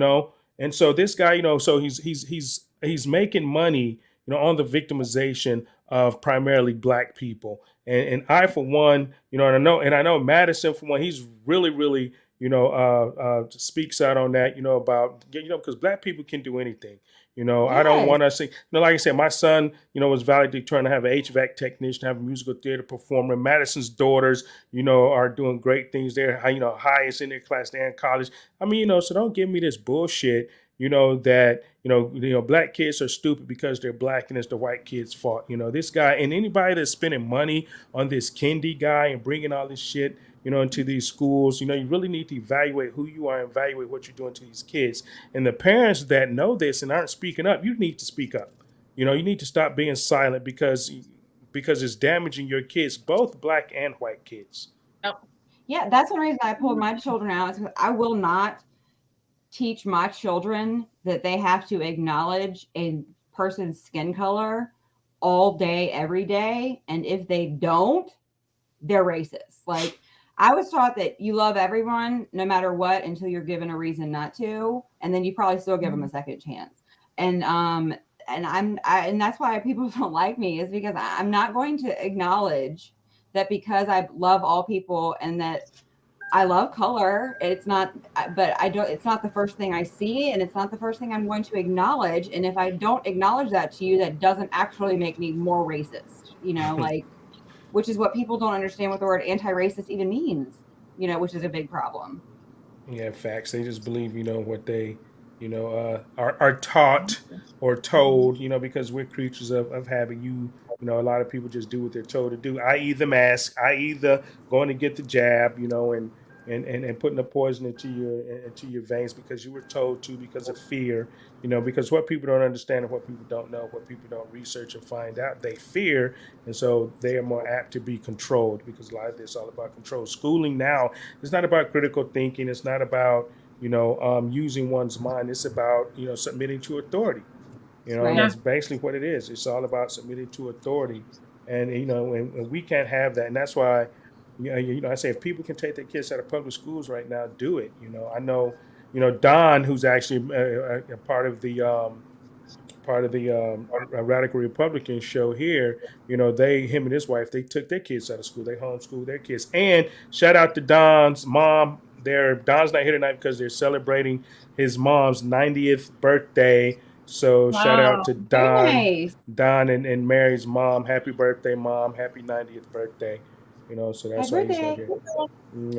And so this guy, so he's making money, on the victimization of primarily Black people. And I, for one, and I know Madison, for one, he's really, really, speaks out on that, about, because Black people can do anything. Yes. I don't want to say, like I said, my son, was valedictorian to have an HVAC technician, have a musical theater performer. Madison's daughters, are doing great things. They're, highest in their class. They're in college. I mean, so don't give me this bullshit, that black kids are stupid because they're black and it's the white kids' fault. This guy and anybody that's spending money on this Kendi guy and bringing all this shit into these schools. You really need to evaluate who you are and evaluate what you're doing to these kids. And the parents that know this and aren't speaking up, you need to speak up. You need to stop being silent because it's damaging your kids, both black and white kids. Yeah, that's the reason I pulled my children out. Is because I will not teach my children that they have to acknowledge a person's skin color all day, every day. And if they don't, they're racist. Like, I was taught that you love everyone no matter what until you're given a reason not to. And then you probably still give them a second chance. And that's why people don't like me, is because I'm not going to acknowledge that because I love all people and that I love color. It's not the first thing I see, and it's not the first thing I'm going to acknowledge. And if I don't acknowledge that to you, that doesn't actually make me more racist, like, which is what people don't understand what the word anti-racist even means, which is a big problem. Yeah, facts. They just believe, what they, are taught or told, because we're creatures of habit. A lot of people just do what they're told to do, i.e. the mask, i.e. the going to get the jab, and putting the poison into your veins because you were told to, because of fear, because what people don't understand and what people don't know, what people don't research and find out, they fear. And so they are more apt to be controlled, because a lot of this is all about control. Schooling now is not about critical thinking. It's not about, using one's mind. It's about, submitting to authority. Right. And that's basically what it is. It's all about submitting to authority. And, and we can't have that. And that's why, I say if people can take their kids out of public schools right now, do it. I know, Don, who's actually a part of the Radical Republican show here, him and his wife, they took their kids out of school. They homeschooled their kids. And shout out to Don's mom. Don's not here tonight because they're celebrating his mom's 90th birthday. So shout out to Don, Nice. Don and Mary's mom. Happy birthday, Mom. Happy 90th birthday. So that's why he's not here.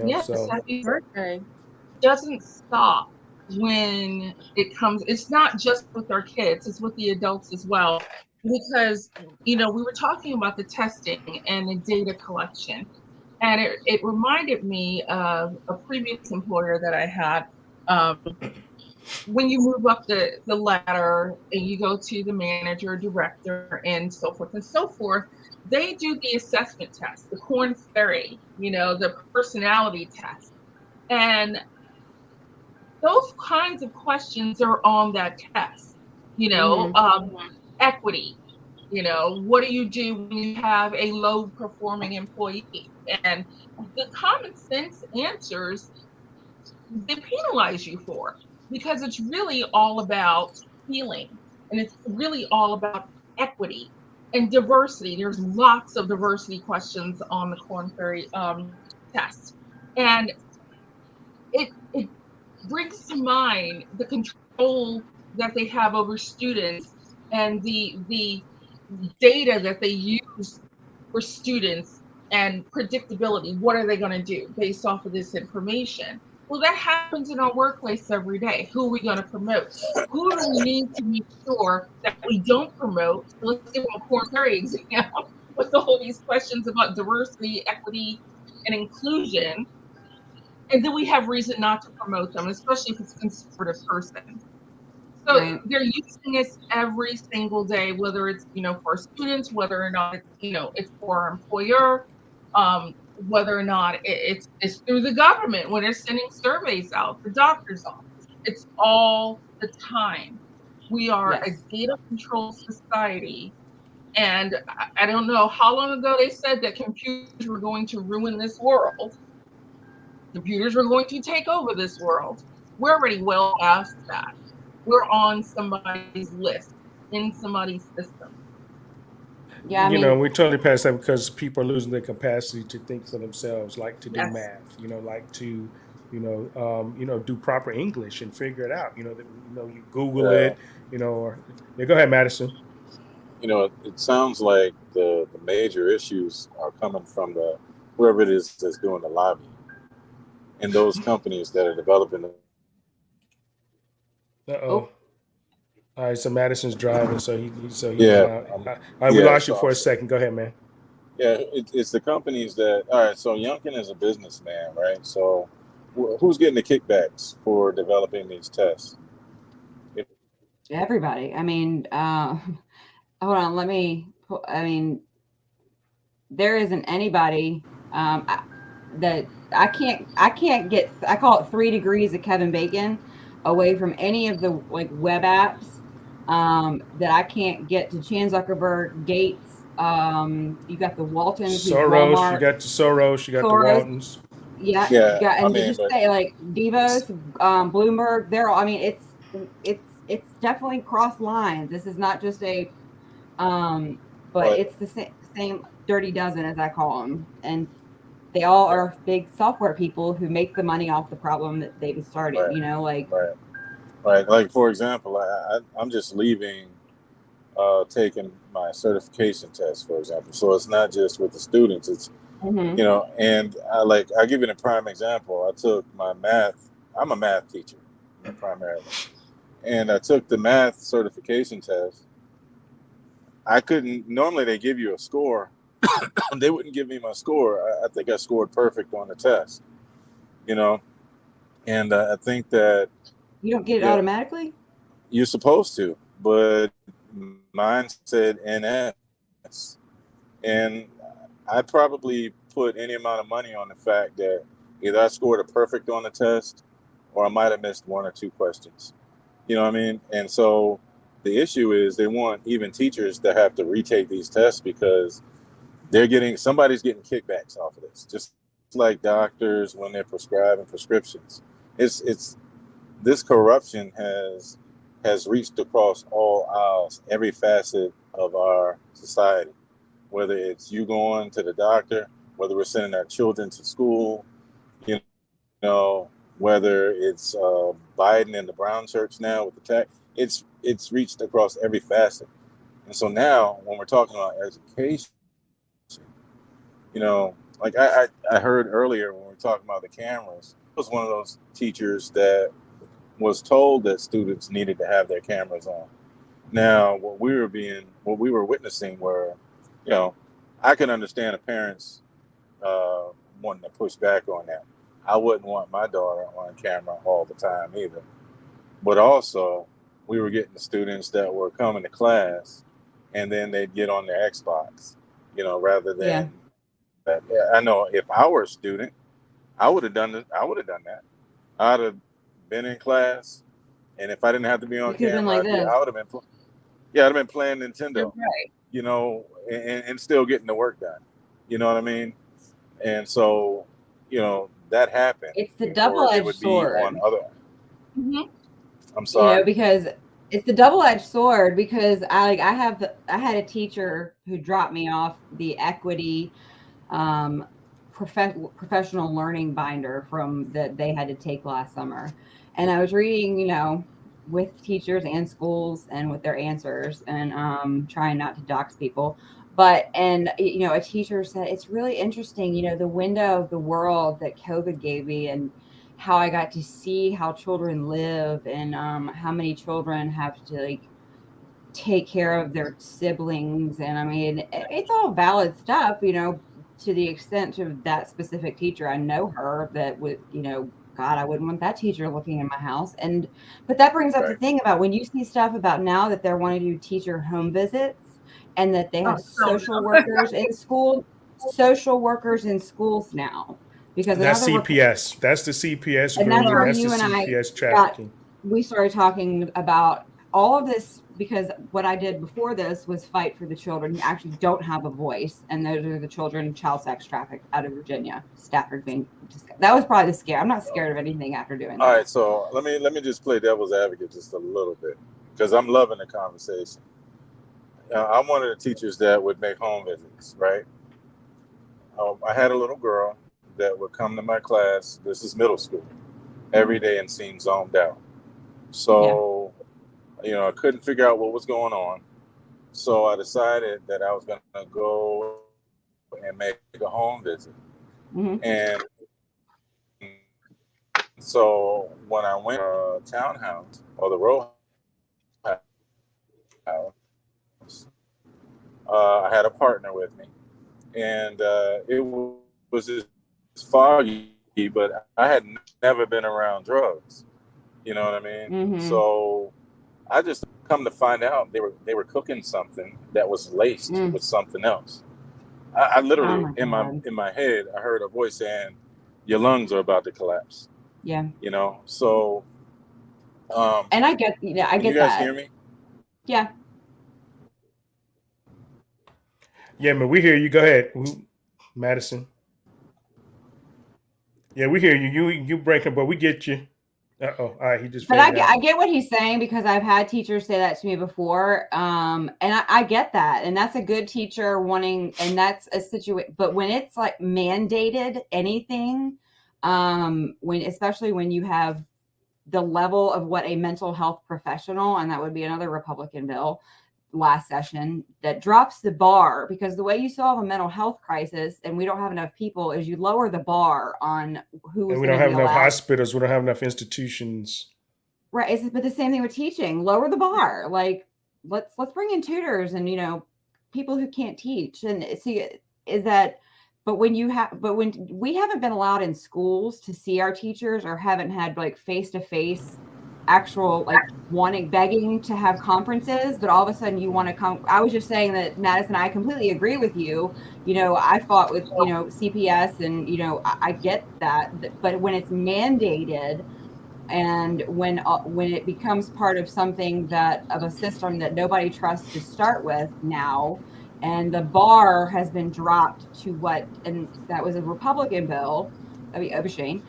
Yes, happy birthday. Doesn't stop when it comes. It's not just with our kids, it's with the adults as well. Because, we were talking about the testing and the data collection. And it reminded me of a previous employer that I had. When you move up the ladder and you go to the manager, director, and so forth, they do the assessment test, the Korn Ferry, the personality test. And those kinds of questions are on that test, equity, what do you do when you have a low performing employee? And the common sense answers, they penalize you for, because it's really all about healing, and it's really all about equity and diversity. There's lots of diversity questions on the Korn Ferry test, and it brings to mind the control that they have over students and the data that they use for students and predictability. What are they going to do based off of this information? Well, that happens in our workplace every day. Who are we going to promote? Who do we need to make sure that we don't promote? So let's give them a Korn Ferry example with all these questions about diversity, equity, and inclusion. And then we have reason not to promote them, especially if it's a conservative person. So they're using this every single day, whether it's, for students, whether or not it's, it's for our employer, whether or not it's through the government when they're sending surveys out, the doctor's office. It's all the time. We are a data control society. And I don't know how long ago they said that computers were going to ruin this world. Computers were going to take over this world. We're already well past that. We're on somebody's list, in somebody's system. Yeah, we're totally past that because people are losing their capacity to think for themselves, like to do math, like to, do proper English and figure it out. You Google it, or go ahead, Madison. It sounds like the major issues are coming from whoever it is that's doing the lobbying, and those companies that are developing Uh-oh. All right, so Madison's driving, so he Yeah, went out. All right, we yeah. lost you So for a second. Go ahead, man. yeah, it's the companies that. All right, so Youngkin is a businessman, right? So who's getting the kickbacks for developing these tests? Everybody. I mean, hold on. I mean, there isn't anybody that I can't get. I call it 3 degrees of Kevin Bacon away from any of the like web apps that I can't get to. Chan Zuckerberg, Gates. You got the Waltons, who's Soros, you Walmart. got the Soros, you got the Soros. Waltons. Yeah, Yeah, got, I and mean, just but say like Devos, Bloomberg. They're all. I mean, it's definitely cross lines. This is not just a but but it's the same dirty dozen, as I call them, and they all are big software people who make the money off the problem that they've started. right, You know, like right. Like for example, I'm just leaving, taking my certification test, for example. So it's not just with the students. It's mhm. and I give you a prime example. I took my math. I'm a math teacher, primarily, and I took the math certification test. I couldn't. Normally, they give you a score. They wouldn't give me my score. I think I scored perfect on the test. You know, and I think that You don't get it yeah, automatically. you're supposed to, but mine said NS, and I probably put any amount of money on the fact that either I scored a perfect on the test, or I might have missed 1 or 2 questions. You know what I mean? And so the issue is they want even teachers to have to retake these tests because somebody's getting kickbacks off of this, just like doctors when they're prescribing prescriptions. It's this corruption has reached across all aisles, every facet of our society. Whether it's you going to the doctor, whether we're sending our children to school, you know, whether it's Biden and the Brown Church now with the tax, it's reached across every facet. And so now, when we're talking about education, like I heard earlier when we were talking about the cameras, I was one of those teachers that was told that students needed to have their cameras on. Now, what we were witnessing were, I can understand a parents wanting to push back on that. I wouldn't want my daughter on camera all the time either. But also, we were getting the students that were coming to class, and then they'd get on their Xbox, rather than that. I know if I were a student, I would have done it. I would have done that. I'd have been in class, and if I didn't have to be You on could have been camera, like this. I would have been. Yeah, I'd have been playing Nintendo, Right. and still getting the work done. You know what I mean? And so, that happened, It's the or they double-edged would be sword. on other. Mhm. I'm sorry. Because it's the double-edged sword because I had a teacher who dropped me off the equity professional learning binder from that they had to take last summer. And I was reading, with teachers and schools and with their answers and trying not to dox people. And a teacher said, it's really interesting, the window of the world that COVID gave me and how I got to see how children live and how many children have to take care of their siblings. And I mean, it's all valid stuff, to the extent of that specific teacher. I know her that would, God, I wouldn't want that teacher looking in my house. But that brings up the Right. thing about when you see stuff about now that they're wanting to do teacher home visits and that they have social workers in schools now. Because That's another CPS. That's the CPS and that's grooming. where That's the you and I CPS trafficking. we started talking about all of this because what I did before this was fight for the children who actually don't have a voice, and those are the children child sex trafficked out of Virginia, Stafford being. That was probably the scare. I'm not scared of anything after doing All that. right, so let me just play devil's advocate just a little bit because I'm loving the conversation. I'm one of the teachers that would make home visits, right? I had a little girl that would come to my class. This is middle school every day and seem zoned out. So, I couldn't figure out what was going on. So I decided that I was going to go and make a home visit. Mm-hmm. And so when I went to a townhouse, or the row house. I had a partner with me, and it was just foggy, but I had never been around drugs. You know what I mean? Mm-hmm. So I just come to find out they were cooking something that was laced with something else. I literally in my head I heard a voice saying, "Your lungs are about to collapse." Yeah. You know, so and I get can that. you guys hear me? Yeah. Yeah, man, we hear you. Go ahead, Madison. Yeah, we hear you. You breaking, but we get you. All right, he just But faded out. I get what he's saying, because I've had teachers say that to me before. And I get that. And that's a good teacher wanting, and that's a situation. But when it's like mandated anything, especially when you have the level of what a mental health professional, and that would be another Republican bill last session, that drops the bar, because the way you solve a mental health crisis, and we don't have enough people, is you lower the bar on who's And we going don't to have be enough allowed. hospitals. We don't have enough institutions. Right. But the same thing with teaching, lower the bar. Like, let's bring in tutors and, people who can't teach. And see, is that, but when we haven't been allowed in schools to see our teachers, or haven't had like face-to-face actual, like, begging to have conferences, but all of a sudden you want to come. I was just saying that, Madison, I completely agree with you. I fought with, CPS, and, I get that, but when it's mandated, and when it becomes part of something of a system that nobody trusts to start with now, and the bar has been dropped to and that was a Republican bill, I mean, Obashane,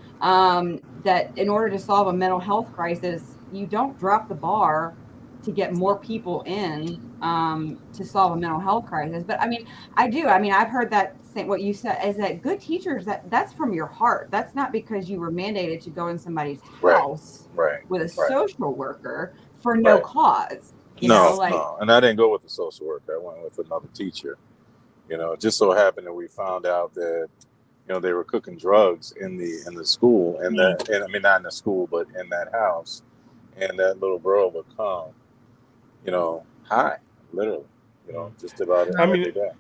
that in order to solve a mental health crisis, you don't drop the bar to get more people in, to solve a mental health crisis. But I mean, I've heard that what you said is that good teachers, that's from your heart. That's not because you were mandated to go in somebody's house with a social worker for no cause. No, and I didn't go with the social worker. I went with another teacher. It just so happened that we found out that they were cooking drugs in the school, and I mean, not in the school, but in that house, and that little girl would come, high, literally, just about every day.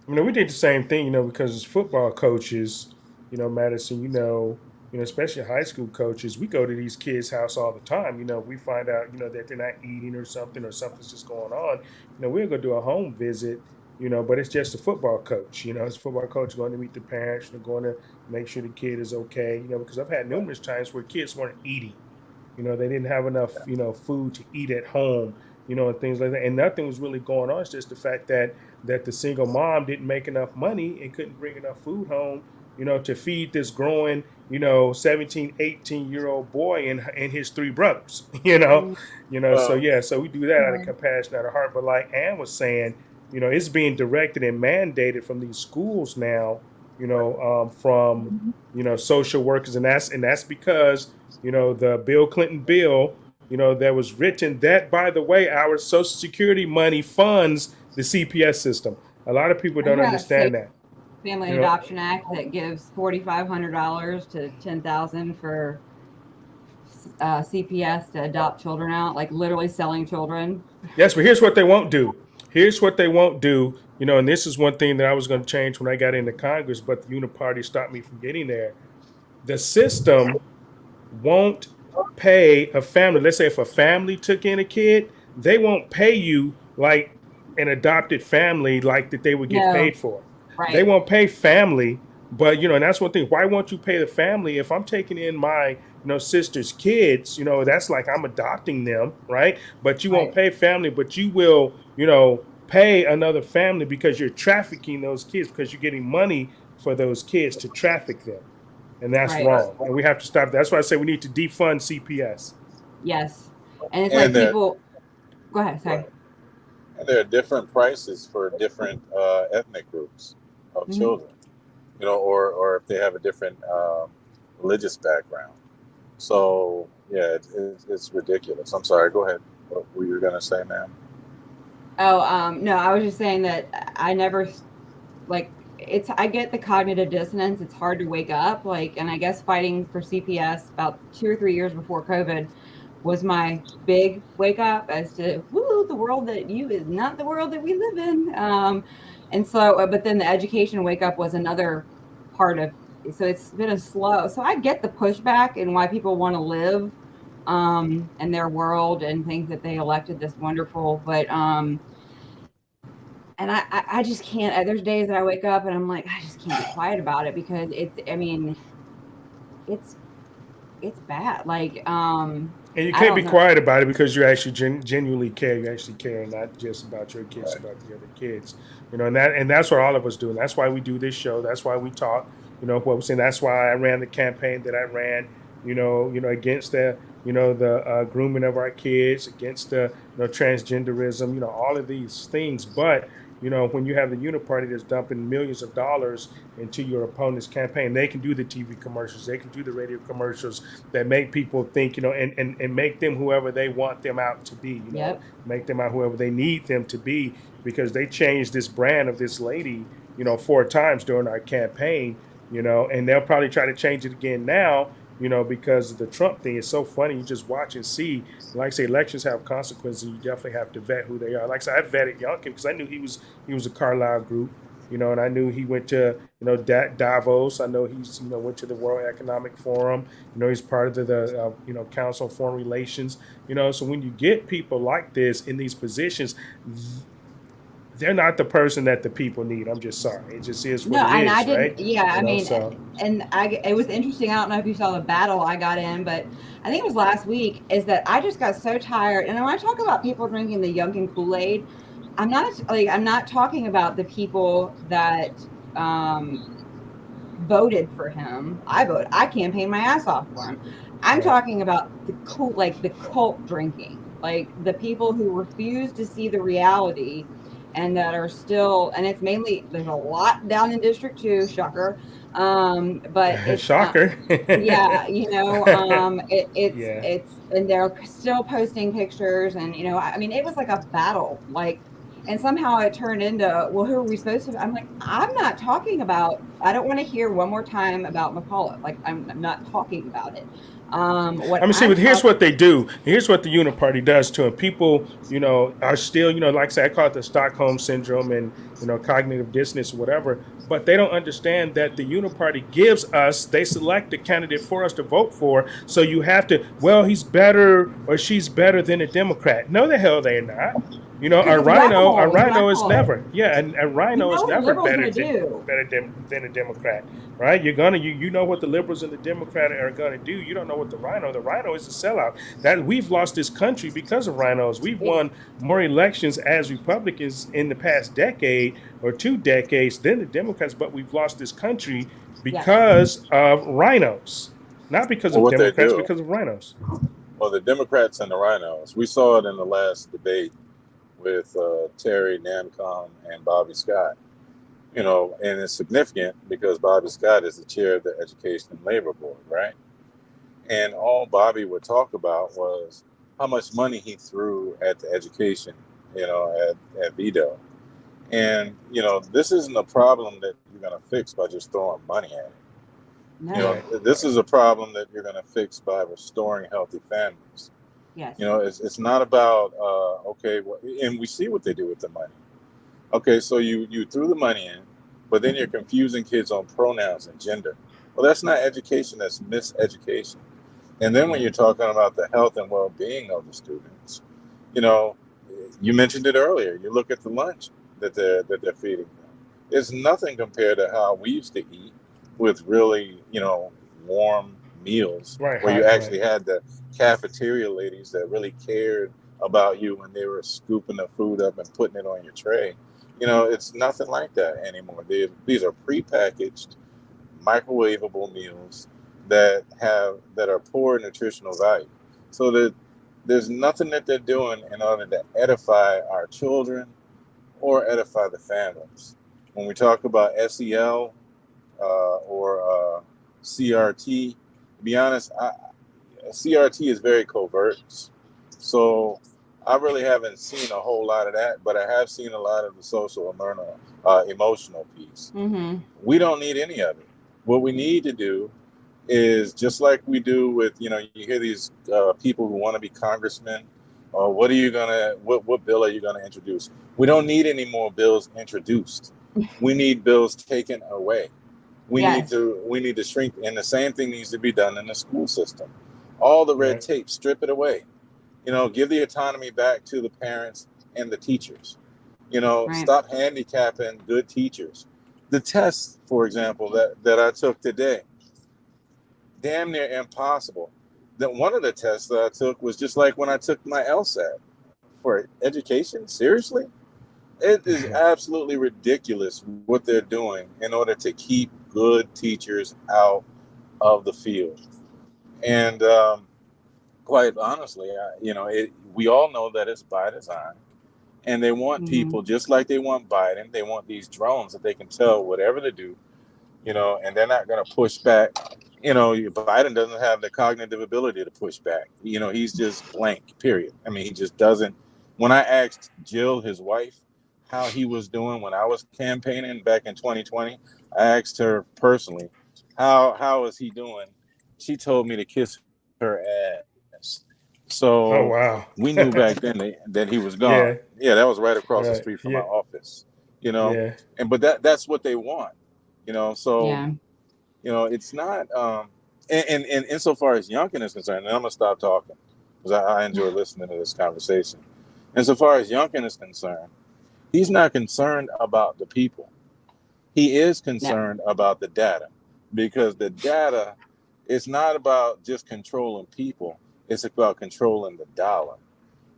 We did the same thing, because as football coaches, Madison, especially high school coaches, we go to these kids' house all the time. We find out, that they're not eating or something's just going on. We'll go do a home visit, but it's just a football coach. It's a football coach going to meet the parents, going to make sure the kid is okay. Because I've had numerous times where kids weren't eating. They didn't have enough, food to eat at home, and things like that. And nothing was really going on. It's just the fact that the single mom didn't make enough money and couldn't bring enough food home, to feed this growing, 17, 18-year-old boy and his three brothers, So we do that out of compassion, out of heart. But like Ann was saying, it's being directed and mandated from these schools now, from, social workers. And that's because, the Bill Clinton bill, that was written, that, by the way, our Social Security money funds the CPS system. A lot of people don't understand that. Family Adoption Act that gives $4,500 to $10,000 for CPS to adopt children out, like literally selling children. Yes, but here's what they won't do. And this is one thing that I was going to change when I got into Congress, but the Uniparty stopped me from getting there. The system won't pay a family. Let's say if a family took in a kid, they won't pay you like an adopted family, like that they would get paid for. Right. They won't pay family, but and that's one thing. Why won't you pay the family if I'm taking in my sister's kids? That's like I'm adopting them, right? But you won't pay family, but you will pay another family because you're trafficking those kids, because you're getting money for those kids to traffic them. And that's wrong. And we have to stop. That's why I say we need to defund CPS. Yes. And it's like people. Go ahead. Sorry. Right. And there are different prices for different ethnic groups of children, or if they have a different religious background. So, yeah, it's ridiculous. I'm sorry. Go ahead. What were you going to say, ma'am? Oh, no, I was just saying that I never, like, I get the cognitive dissonance. It's hard to wake up, and I guess fighting for CPS about 2 or 3 years before COVID, was my big wake up as to, woo, the world that you is not the world that we live in. And so, but then the education wake up was another part of, so it's been a slow, so I get the pushback and why people want to live in their world and think that they elected this wonderful, but and I just can't, there's days that I wake up and I'm like, I just can't be quiet about it because it's, I mean, it's bad. Like, And you can't be quiet about it because you actually genuinely care. You actually care, not just about your kids, about the other kids. You know, and that's what all of us do. And that's why we do this show. That's why we talk. You know what I'm saying. That's why I ran the campaign that I ran. You know, against the the grooming of our kids, against the transgenderism. You know, all of these things. But when you have the uniparty that's dumping millions of dollars into your opponent's campaign, they can do the TV commercials, they can do the radio commercials that make people think, and make them whoever they want them out to be, make them out whoever they need them to be, because they changed this brand of this lady, 4 times during our campaign, and they'll probably try to change it again now, because of the Trump thing. It's so funny. You just watch and see. Like I say, elections have consequences. You definitely have to vet who they are. Like I said, I vetted Youngkin because I knew he was a Carlisle group, and I knew he went to, Davos. I know he's, went to the World Economic Forum. He's part of the Council on Foreign Relations. So when you get people like this in these positions, they're not the person that the people need. I'm just sorry. It just is what it is, I didn't, right? Yeah, I mean, it was interesting. I don't know if you saw the battle I got in, but I think it was last week, is that I just got so tired. And when I talk about people drinking the Youngkin Kool-Aid, I'm not talking about the people that voted for him. I campaigned my ass off for him. I'm talking about the cult drinking, like the people who refuse to see the reality and that are still, and it's mainly, there's a lot down in District 2, shocker. But it's shocker. Yeah, it's and they're still posting pictures, and I mean, it was like a battle, and somehow it turned into, well, who are we supposed to? I'm like, I don't want to hear one more time about McAuliffe. Like, I'm not talking about it. Here's what they do. Here's what the Uniparty does to them. People, are still, like I said, I call it the Stockholm syndrome and, cognitive dissonance or whatever. But they don't understand that the Uniparty they select a candidate for us to vote for. So you have to, well, he's better or she's better than a Democrat. No, the hell they're not. A rhino is never, and a rhino is never better than a Democrat, right? You know what the liberals and the Democrat are gonna do. You don't know what the rhino is a sellout. That we've lost this country because of rhinos. We've won more elections as Republicans in the past decade or 2 decades than the Democrats, but we've lost this country because of rhinos, not because of Democrats, because of rhinos. Well, the Democrats and the rhinos, we saw it in the last debate with Terry Namcom and Bobby Scott, and it's significant because Bobby Scott is the chair of the Education and Labor Board, right? And all Bobby would talk about was how much money he threw at the education, at VEDO. And, this isn't a problem that you're going to fix by just throwing money at it. No. This is a problem that you're going to fix by restoring healthy families. Yes. It's not about, and we see what they do with the money. Okay, so you threw the money in, but then you're confusing kids on pronouns and gender. Well, that's not education, that's miseducation. And then when you're talking about the health and well-being of the students, you mentioned it earlier. You look at the lunch that they're feeding them. It's nothing compared to how we used to eat with really, warm meals, where you actually had the cafeteria ladies that really cared about you when they were scooping the food up and putting it on your tray. It's nothing like that anymore. These are prepackaged, microwavable meals that are poor nutritional value. So that there's nothing that they're doing in order to edify our children or edify the families. When we talk about SEL or CRT, to be honest, CRT is very covert. So I really haven't seen a whole lot of that, but I have seen a lot of the social and emotional piece. Mm-hmm. We don't need any of it. What we need to do is just like we do with, you hear these people who want to be congressmen. What bill are you gonna introduce? We don't need any more bills introduced. We need bills taken away. We Yes. need to shrink, and the same thing needs to be done in the school system. All the red Right. tape, strip it away. Give the autonomy back to the parents and the teachers. Right. Stop handicapping good teachers. The tests, for example, that I took today, damn near impossible. That one of the tests that I took was just like when I took my LSAT for education. Seriously? It is absolutely ridiculous what they're doing in order to keep good teachers out of the field. And quite honestly, we all know that it's by design. And they want people, just like they want Biden, they want these drones that they can tell whatever to do, and they're not going to push back. Biden doesn't have the cognitive ability to push back. He's just blank, period. I mean, he just doesn't. When I asked Jill, his wife, how he was doing when I was campaigning back in 2020, I asked her personally, how is he doing? She told me to kiss her ass. So Oh wow. we knew back then that he was gone. Yeah. Yeah, that was right across the Right. street from Yeah. my office. Yeah. But that's what they want. So Yeah. it's not and insofar as Youngkin is concerned, and I'm gonna stop talking because I enjoy listening to this conversation. Insofar as Youngkin is concerned, he's not concerned about the people. He is concerned about the data, because the data is not about just controlling people. It's about controlling the dollar.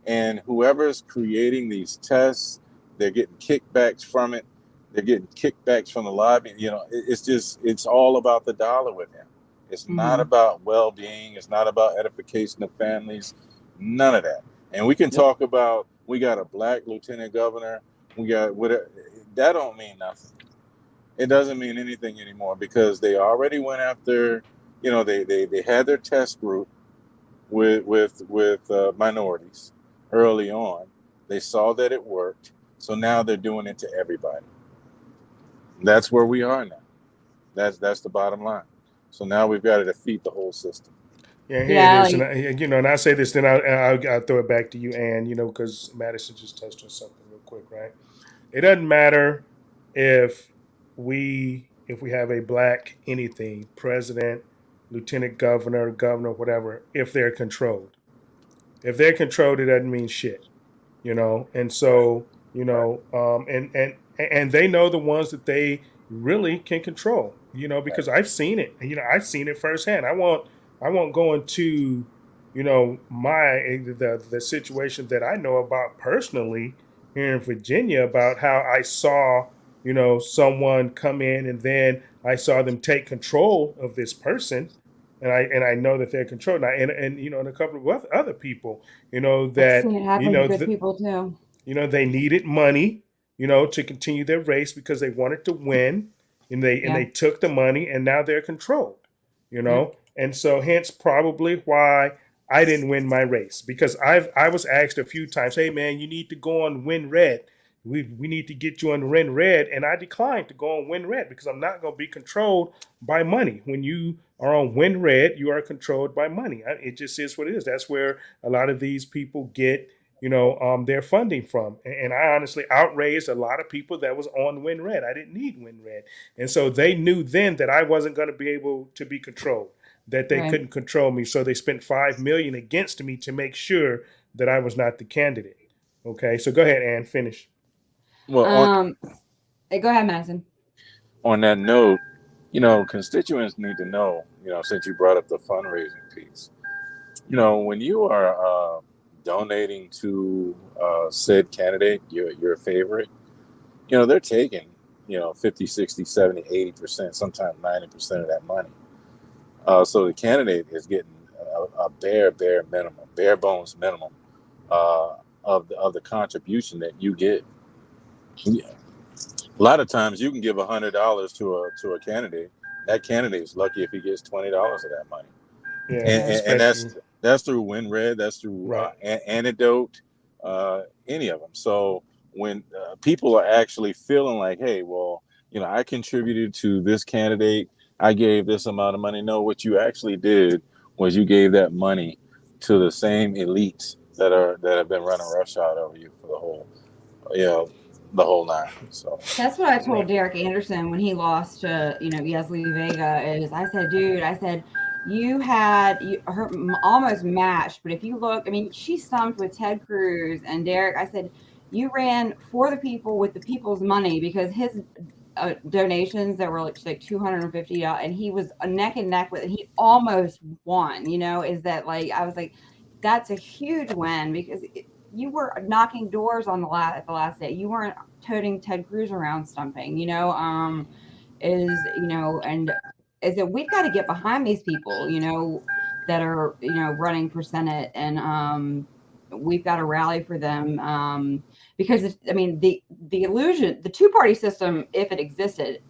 And whoever's creating these tests, they're getting kickbacks from it. They're getting kickbacks from the lobby. It's all about the dollar with him. It's not about well-being. It's not about edification of families. None of that. And we can talk about, we got a black lieutenant governor. We got whatever. That don't mean nothing. It doesn't mean anything anymore, because they already went after, they had their test group with minorities early on. They saw that it worked. So now they're doing it to everybody. That's where we are now. That's the bottom line. So now we've got to defeat the whole system. Yeah, here Yeah, it is. And I say this, then I'll throw it back to you, Ann, because Madison just touched on something real quick, right? It doesn't matter if we have a black anything, president, lieutenant governor, whatever, if they're controlled. If they're controlled, it doesn't mean shit, And so, and they know the ones that they really can control, because I've seen it. I've seen it firsthand. I won't go into, the situation that I know about personally here in Virginia, about how I saw, someone come in and then I saw them take control of this person. And I know that they're controlled now, and and a couple of other people, I've that seen it happen to good people too. they needed money, to continue their race because they wanted to win, and they took the money, and now they're controlled, and so hence probably why I didn't win my race, because I was asked a few times, hey man, you need to go on Win Red. We need to get you on Win Red, and I declined to go on Win Red because I'm not going to be controlled by money. When you are on Win Red, you are controlled by money. It just is what it is. That's where a lot of these people get their funding from. And I honestly outraised a lot of people that was on Win Red. I didn't need Win Red. And so they knew then that I wasn't going to be able to be controlled, that they couldn't control me. So they spent $5 million against me to make sure that I was not the candidate. Okay, so go ahead, Ann, finish. Well, go ahead, Madison. On that note, constituents need to know, since you brought up the fundraising piece, when you are donating to said candidate, your favorite, they're taking, 50, 60, 70, 80%, sometimes 90% of that money. So the candidate is getting a bare bones minimum of the contribution that you give. A lot of times you can give $100 to a candidate. That candidate is lucky if he gets $20 of that money. Yeah, and that's through WinRed, that's through Antidote, any of them. So when people are actually feeling like, hey, well, I contributed to this candidate, I gave this amount of money. No, what you actually did was you gave that money to the same elites that have been running roughshod over you for the whole nine. So That's what I told Right. Derek Anderson when he lost to, Yesley Vega. Is I said, dude, you had her almost matched, but if you look, I mean, she stumped with Ted Cruz and Derek. I said, you ran for the people with the people's money, because his donations that were like $250, and he was neck and neck with it. He almost won. Is that like, I was like, that's a huge win, because you were knocking doors on the last day. You weren't toting Ted Cruz around stumping. And is that we've got to get behind these people, that are running for Senate, and we've got to rally for them, because the illusion, the two-party system, if it existed,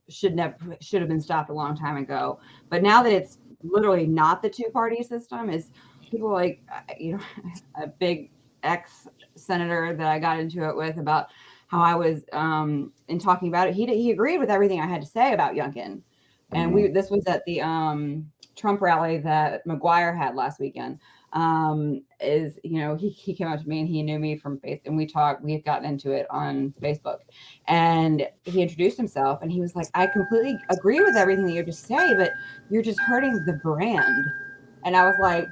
should have been stopped a long time ago. But now that it's literally not the two-party system, is people like a big ex-senator that I got into it with about how I was in talking about it. He agreed with everything I had to say about Youngkin. And this was at the Trump rally that McGuire had last weekend. He came up to me and he knew me from Facebook, and we had gotten into it on Facebook, and he introduced himself and he was like, I completely agree with everything that you just say, but you're just hurting the brand. And I was like,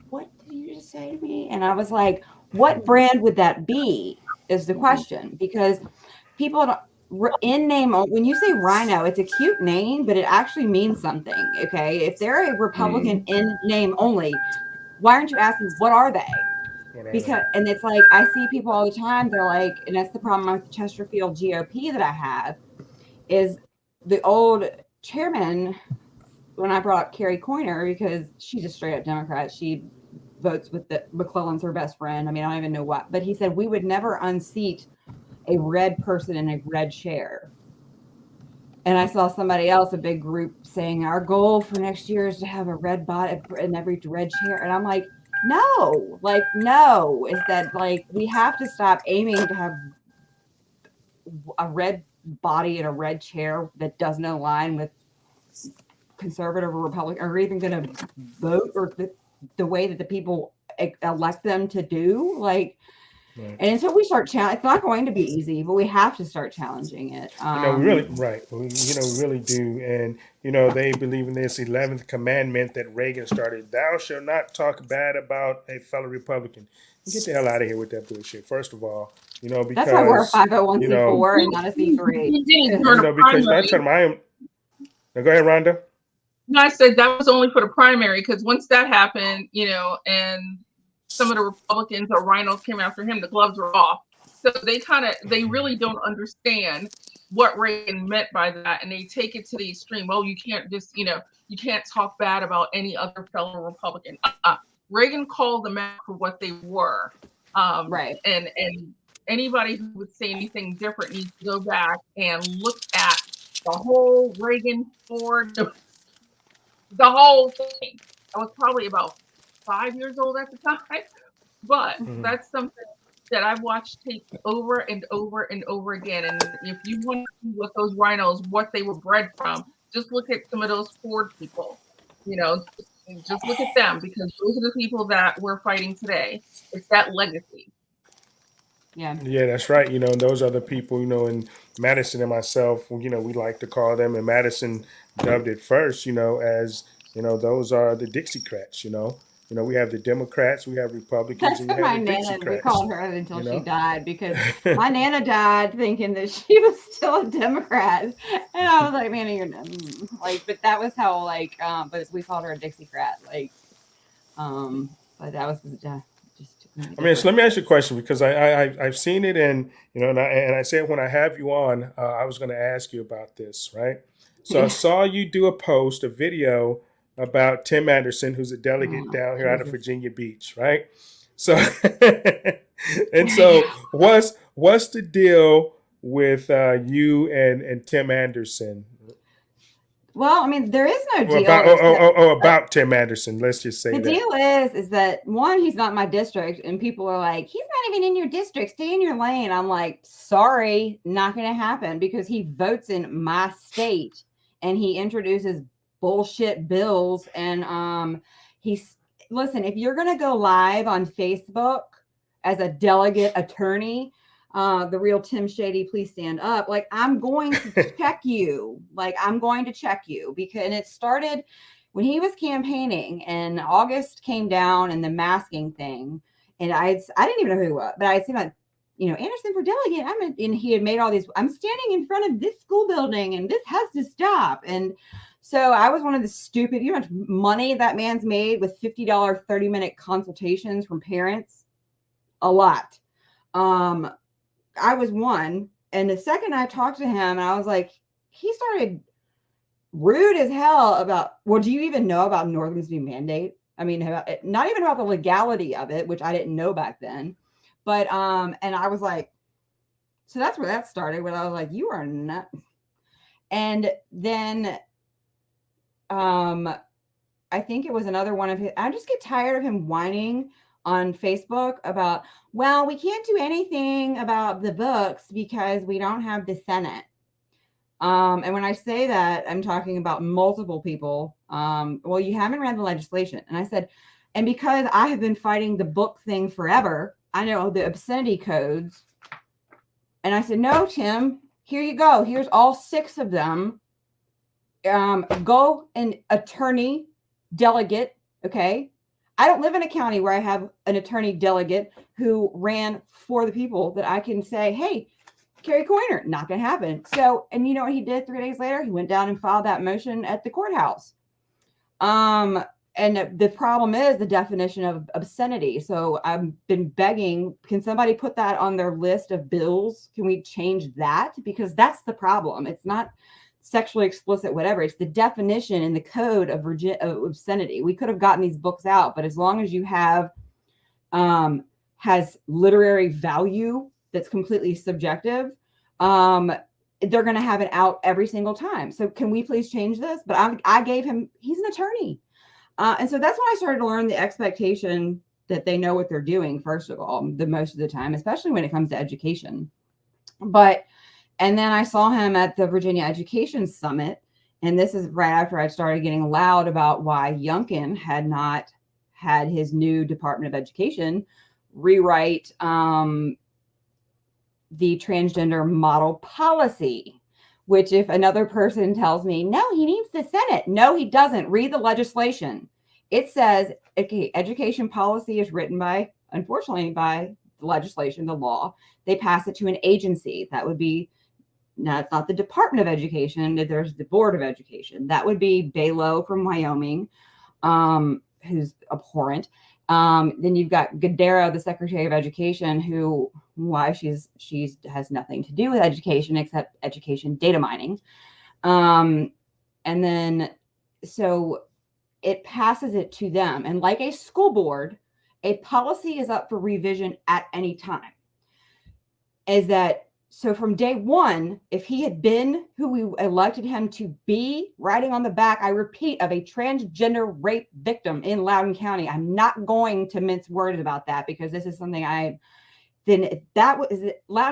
what did you just say to me? And I was like, what brand would that be is the question, because people in name, when you say Rhino, it's a cute name, but it actually means something. Okay. If they're a Republican in name only, why aren't you asking, what are they? Because, and it's like, I see people all the time. They're like, and that's the problem with the Chesterfield GOP that I have, is the old chairman, when I brought up Carrie Coyner, because she's a straight up Democrat, she votes with McClellan's her best friend. I mean, I don't even know what, but he said we would never unseat a red person in a red chair. And I saw somebody else, a big group, saying our goal for next year is to have a red body in every red chair. And I'm like, no, is that like, we have to stop aiming to have a red body in a red chair that doesn't align with conservative or Republican, or even going to vote, or the way that the people elect them to do. Like, right. And until we start challenging, it's not going to be easy, but we have to start challenging it. We really, right. We really do. And, they believe in this 11th commandment that Reagan started. Thou shalt not talk bad about a fellow Republican. Get the hell out of here with that bullshit. First of all, because that's why we're a 501c4 and not a C3. Because not talking about, now go ahead, Rhonda. No, I said that was only for the primary, because once that happened, and some of the Republicans or rhinos came after him, the gloves were off. So they really don't understand what Reagan meant by that, and they take it to the extreme. Oh, you can't just, you can't talk bad about any other fellow Republican. Reagan called them out for what they were. Right. And anybody who would say anything different needs to go back and look at the whole Reagan Ford, the whole thing. I was probably about 5 years old at the time, but that's something that I've watched tape over and over and over again. And if you want to see what those rhinos, what they were bred from, just look at some of those Ford people. Just look at them, because those are the people that we're fighting today. It's that legacy. Yeah, that's right. Those are the people, and Madison and myself, we like to call them, and Madison dubbed it first, as, those are the Dixiecrats, we have the Democrats, we have Republicans, and we have the Dixiecrats. We called her until she died, because my Nana died thinking that she was still a Democrat. And I was like, man, you're like, but that was how, like, but we called her a Dixiecrat. Like, but that was just. So let me ask you a question, because I've seen it, and and I said when I have you on, I was going to ask you about this, right? So I saw you do a video about Tim Anderson, who's a delegate down here out of Virginia Beach, right? So and so what's the deal with you and Tim Anderson? Well, I mean, there is no deal. About Tim Anderson. Let's just say The that. deal is that one, he's not my district, and people are like, he's not even in your district. Stay in your lane. I'm like, sorry, not going to happen, because he votes in my state and he introduces bullshit bills. And listen, if you're going to go live on Facebook as a delegate attorney, the real Tim Shady, please stand up. Like, I'm going to check you. Like, I'm going to check you, because, and it started when he was campaigning, and August came down and the masking thing. And I didn't even know who he was, but I had seen, like, Anderson for delegate. And he had made all these, I'm standing in front of this school building and this has to stop. And so I was one of the stupid, how much money that man's made with $50 30-minute consultations from parents? A lot. I was one. And the second I talked to him, I was like, he started rude as hell about, well, do you even know about Northern's new mandate? I mean, not even about the legality of it, which I didn't know back then. But, and I was like, so that's where that started, when I was like, you are nuts. And then, I think it was another one of his, I just get tired of him whining on Facebook about, well, we can't do anything about the books because we don't have the Senate. And when I say that, I'm talking about multiple people. Well, you haven't read the legislation. And I said, and because I have been fighting the book thing forever, I know the obscenity codes. And I said, no, Tim, here you go. Here's all 6 of them. Go and attorney delegate. Okay. I don't live in a county where I have an attorney delegate who ran for the people that I can say, hey, Carrie Coiner, not going to happen. So, and you know what he did 3 days later? He went down and filed that motion at the courthouse. And the problem is the definition of obscenity. So I've been begging, can somebody put that on their list of bills? Can we change that? Because that's the problem. It's not sexually explicit, whatever. It's the definition in the code of obscenity. We could have gotten these books out, but as long as you have, has literary value that's completely subjective, they're going to have it out every single time. So can we please change this? But I gave him, he's an attorney. And so that's when I started to learn the expectation that they know what they're doing, first of all, the most of the time, especially when it comes to education. And then I saw him at the Virginia Education Summit. And this is right after I started getting loud about why Youngkin had not had his new Department of Education rewrite the transgender model policy, which if another person tells me, no, he needs the Senate. No, he doesn't. Read the legislation. It says, okay, education policy is written by, unfortunately, by the legislation, the law. They pass it to an agency. That would be, now it's not the Department of Education. There's the Board of Education. That would be Balo from Wyoming, who's abhorrent. Then you've got Gadara, the Secretary of Education, who, she's has nothing to do with education except education data mining. And then, so it passes it to them. And like a school board, a policy is up for revision at any time. So from day one, if he had been who we elected him to be, riding on the back, I repeat, of a transgender rape victim in Loudoun County, I'm not going to mince words about that, because this is something Loudoun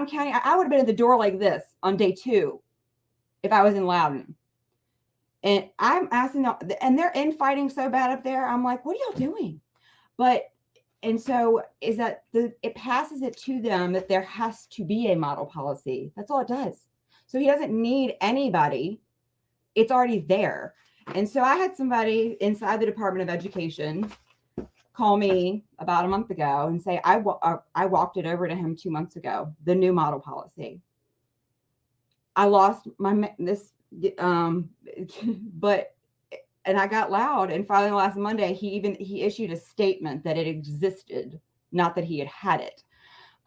County, I would have been at the door like this on day 2 if I was in Loudoun. And I'm asking them, and they're infighting so bad up there. I'm like, what are y'all doing? And so it passes it to them that there has to be a model policy. That's all it does. So he doesn't need anybody. It's already there. And so I had somebody inside the Department of Education call me about a month ago and say, I walked it over to him 2 months ago, the new model policy. I lost and I got loud, and finally last Monday, he issued a statement that it existed, not that he had it.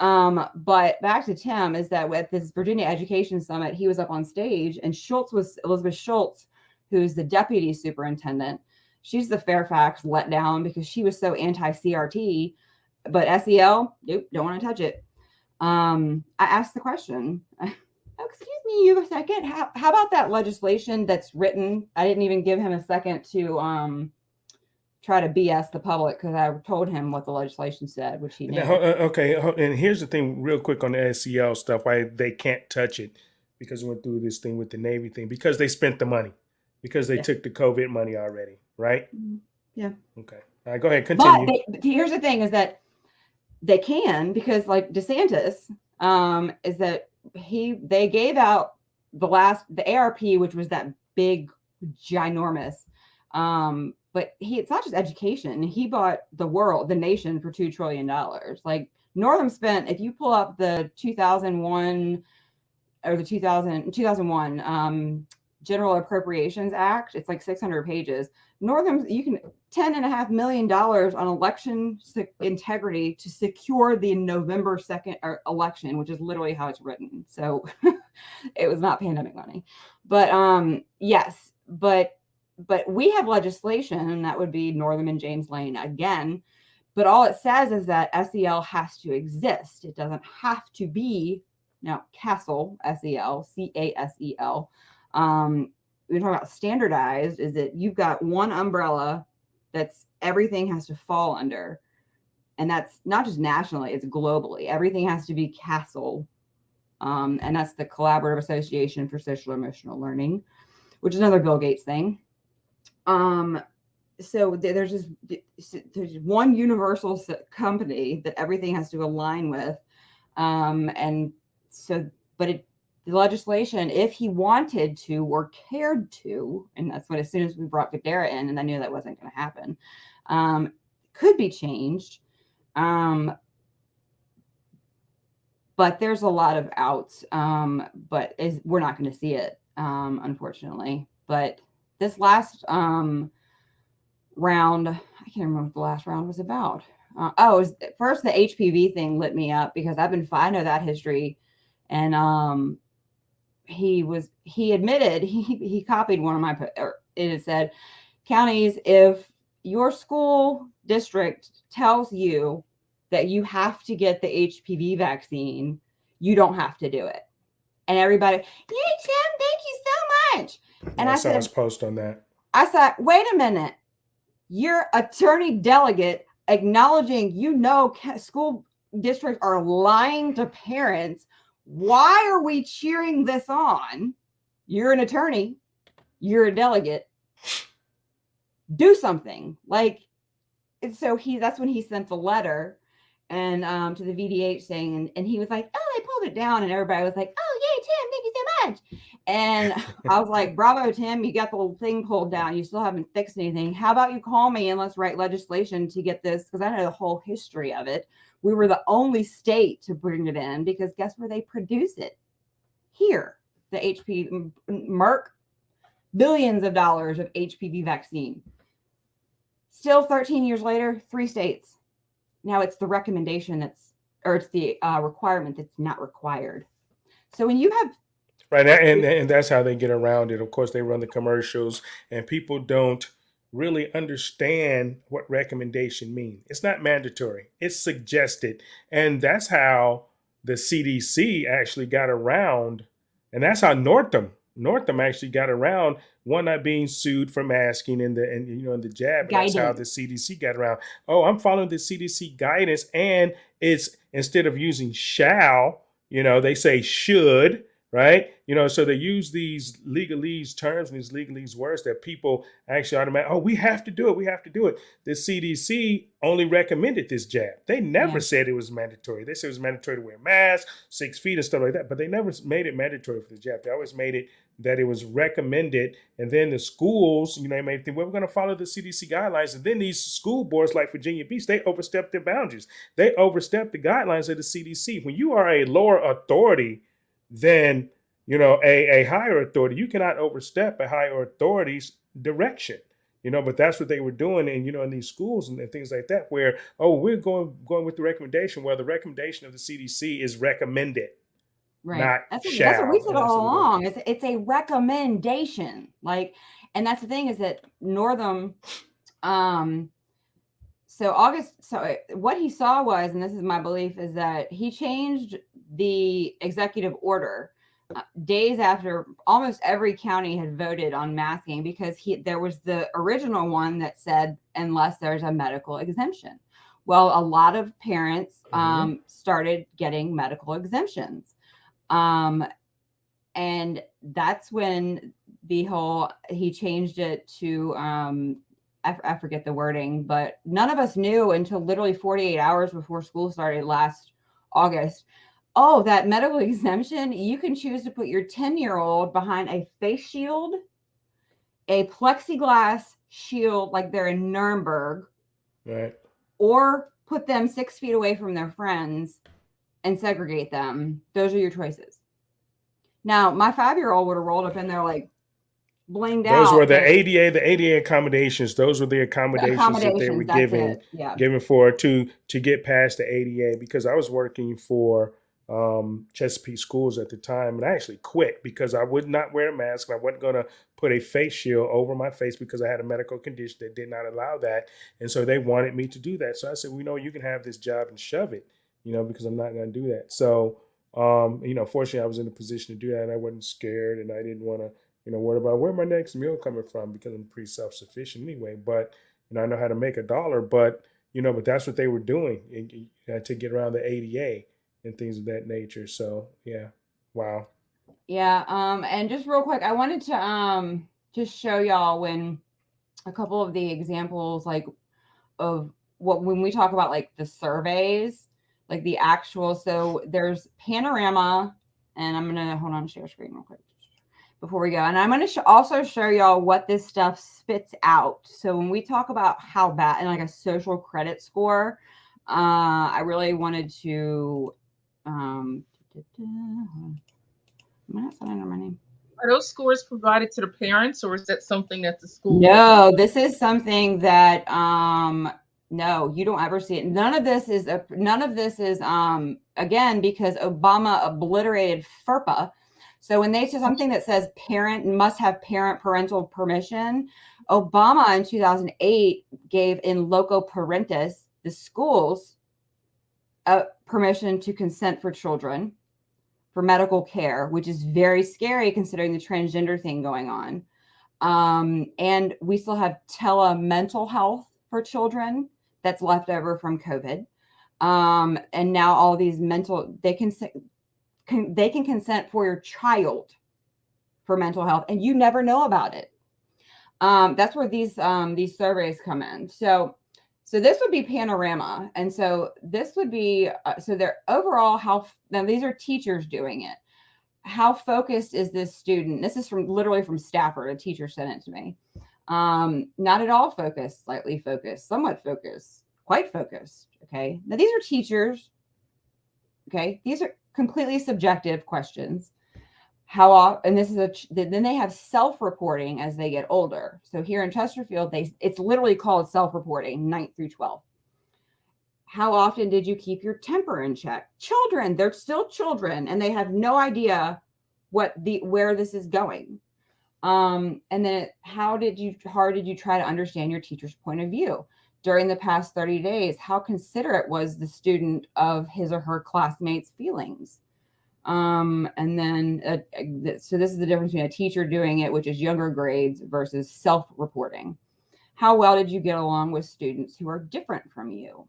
But back to Tim, is that with this Virginia Education Summit, he was up on stage, and Elizabeth Schultz, who's the deputy superintendent. She's the Fairfax letdown because she was so anti-CRT, but SEL, nope, don't want to touch it. I asked the question. Oh, excuse me, you have a second? How about that legislation that's written? I didn't even give him a second to try to BS the public because I told him what the legislation said, which he knew. Okay, and here's the thing, real quick on the SEL stuff, why they can't touch it, because we went through this thing with the Navy thing, because they spent the money, because they took the COVID money already, right? Yeah. Okay. All right, go ahead, continue. But here's the thing: is that they can, because like DeSantis, is that they gave out the ARP, which was that big, ginormous. But it's not just education. He bought the nation for $2 trillion. Like Northam spent, if you pull up the 2001 or the 2001 General Appropriations Act, it's like 600 pages. Northam, you can $10.5 million on election integrity to secure the November 2nd election, which is literally how it's written. So it was not pandemic money, but yes, but we have legislation, and that would be Northam and James Lane again. But all it says is that SEL has to exist. It doesn't have to be now CASEL, SEL, CASEL. We're talking about standardized, is that you've got one umbrella that's everything has to fall under. And that's not just nationally, it's globally. Everything has to be CASEL. And that's the Collaborative Association for Social Emotional Learning, which is another Bill Gates thing. So there's one universal company that everything has to align with. And so, but the legislation, if he wanted to or cared to, and that's what, as soon as we brought Gadara in, and I knew that wasn't going to happen, could be changed. But there's a lot of outs, but we're not going to see it, unfortunately. But this last round, I can't remember what the last round was about. First the HPV thing lit me up because I know that history, and he admitted he copied one of my, it said, counties, if your school district tells you that you have to get the HPV vaccine, you don't have to do it. And everybody, yay, Tim, thank you so much. And I said, post on that. I said, wait a minute. Your attorney delegate acknowledging, school districts are lying to parents. Why are we cheering this on? You're an attorney. You're a delegate. Do something. So that's when he sent the letter and to the VDH saying, and he was like, oh, they pulled it down, and everybody was like, oh, yay, Tim, thank you so much. And I was like, bravo, Tim, you got the little thing pulled down. You still haven't fixed anything. How about you call me and let's write legislation to get this, because I know the whole history of it. We were the only state to bring it in, because guess where they produce it? Here, the Merck, billions of dollars of HPV vaccine. Still 13 years later, 3 states. Now it's the recommendation it's the requirement that's not required. So when you have right, and that's how they get around it. Of course, they run the commercials, and people don't really understand what recommendation means. It's not mandatory; it's suggested, and that's how the CDC actually got around, and that's how Northam actually got around one not being sued for masking and the jab. And that's how the CDC got around. Oh, I'm following the CDC guidance, and it's instead of using shall, they say should, right? So they use these legalese terms and these legalese words that people actually automatically, we have to do it. We have to do it. The CDC only recommended this jab. They never said it was mandatory. They said it was mandatory to wear masks, 6 feet and stuff like that, but they never made it mandatory for the jab. They always made it that it was recommended. And then the schools, they made think, we're going to follow the CDC guidelines. And then these school boards like Virginia Beach, they overstepped their boundaries. They overstepped the guidelines of the CDC. When you are a lower authority than, a higher authority, you cannot overstep a higher authority's direction. But that's what they were doing, and in these schools and things like that, where we're going with the recommendation. Well, the recommendation of the CDC is recommended, right? That's what we said all along. It's a recommendation, and that's the thing is that Northam. So what he saw was, and this is my belief, is that he changed the executive order days after almost every county had voted on masking, because there was the original one that said, unless there's a medical exemption. Well, a lot of parents started getting medical exemptions. And that's when he changed it to, I forget the wording, but none of us knew until literally 48 hours before school started last August. Oh, that medical exemption, you can choose to put your 10-year-old behind a face shield, a plexiglass shield like they're in Nuremberg, Right. or put them 6 feet away from their friends and segregate them. Those are your choices. Now, my 5-year-old would have rolled up in there like blinged out. Those were the ADA accommodations. Those were the accommodations that they were giving for to get past the ADA, because I was working for Chesapeake Schools at the time, and I actually quit because I would not wear a mask. And I wasn't going to put a face shield over my face because I had a medical condition that did not allow that. And so they wanted me to do that. So I said, well, you can have this job and shove it, because I'm not going to do that. So, fortunately I was in a position to do that, and I wasn't scared, and I didn't want to, worry about where my next meal coming from, because I'm pretty self-sufficient anyway. But, I know how to make $1, but that's what they were doing to get around the ADA and things of that nature. So yeah. Wow. Yeah. And just real quick, I wanted to just show y'all when a couple of the examples of when we talk about the surveys, the actual, so there's Panorama, and I'm gonna hold on, share screen real quick before we go. And I'm going to also show y'all what this stuff spits out. So when we talk about how bad, and a social credit score, I really wanted to, am I not signing my name? Are those scores provided to the parents, or is that something that the school? No, this is something that, no, you don't ever see it. None of this is, again, because Obama obliterated FERPA. So when they say something that says parent must have parental permission, Obama in 2008 gave in loco parentis, the schools, permission to consent for children for medical care, which is very scary considering the transgender thing going on. And we still have mental health for children that's left over from COVID. And now all these they can consent for your child for mental health, and you never know about it. That's where these surveys come in. So this would be Panorama, and so this would be so their overall now these are teachers doing it. How focused is this student? This is literally from Stafford. A teacher sent it to me. Not at all focused, slightly focused, somewhat focused, quite focused. Okay, now these are teachers. Okay, these are completely subjective questions. How often, and this is then they have self-reporting as they get older. So here in Chesterfield, it's literally called self-reporting, 9th through 12th. How often did you keep your temper in check? Children, they're still children, and they have no idea where this is going. And then how did you try to understand your teacher's point of view? During the past 30 days, how considerate was the student of his or her classmates' feelings? And then, so this is the difference between a teacher doing it, which is younger grades, versus self-reporting. How well did you get along with students who are different from you?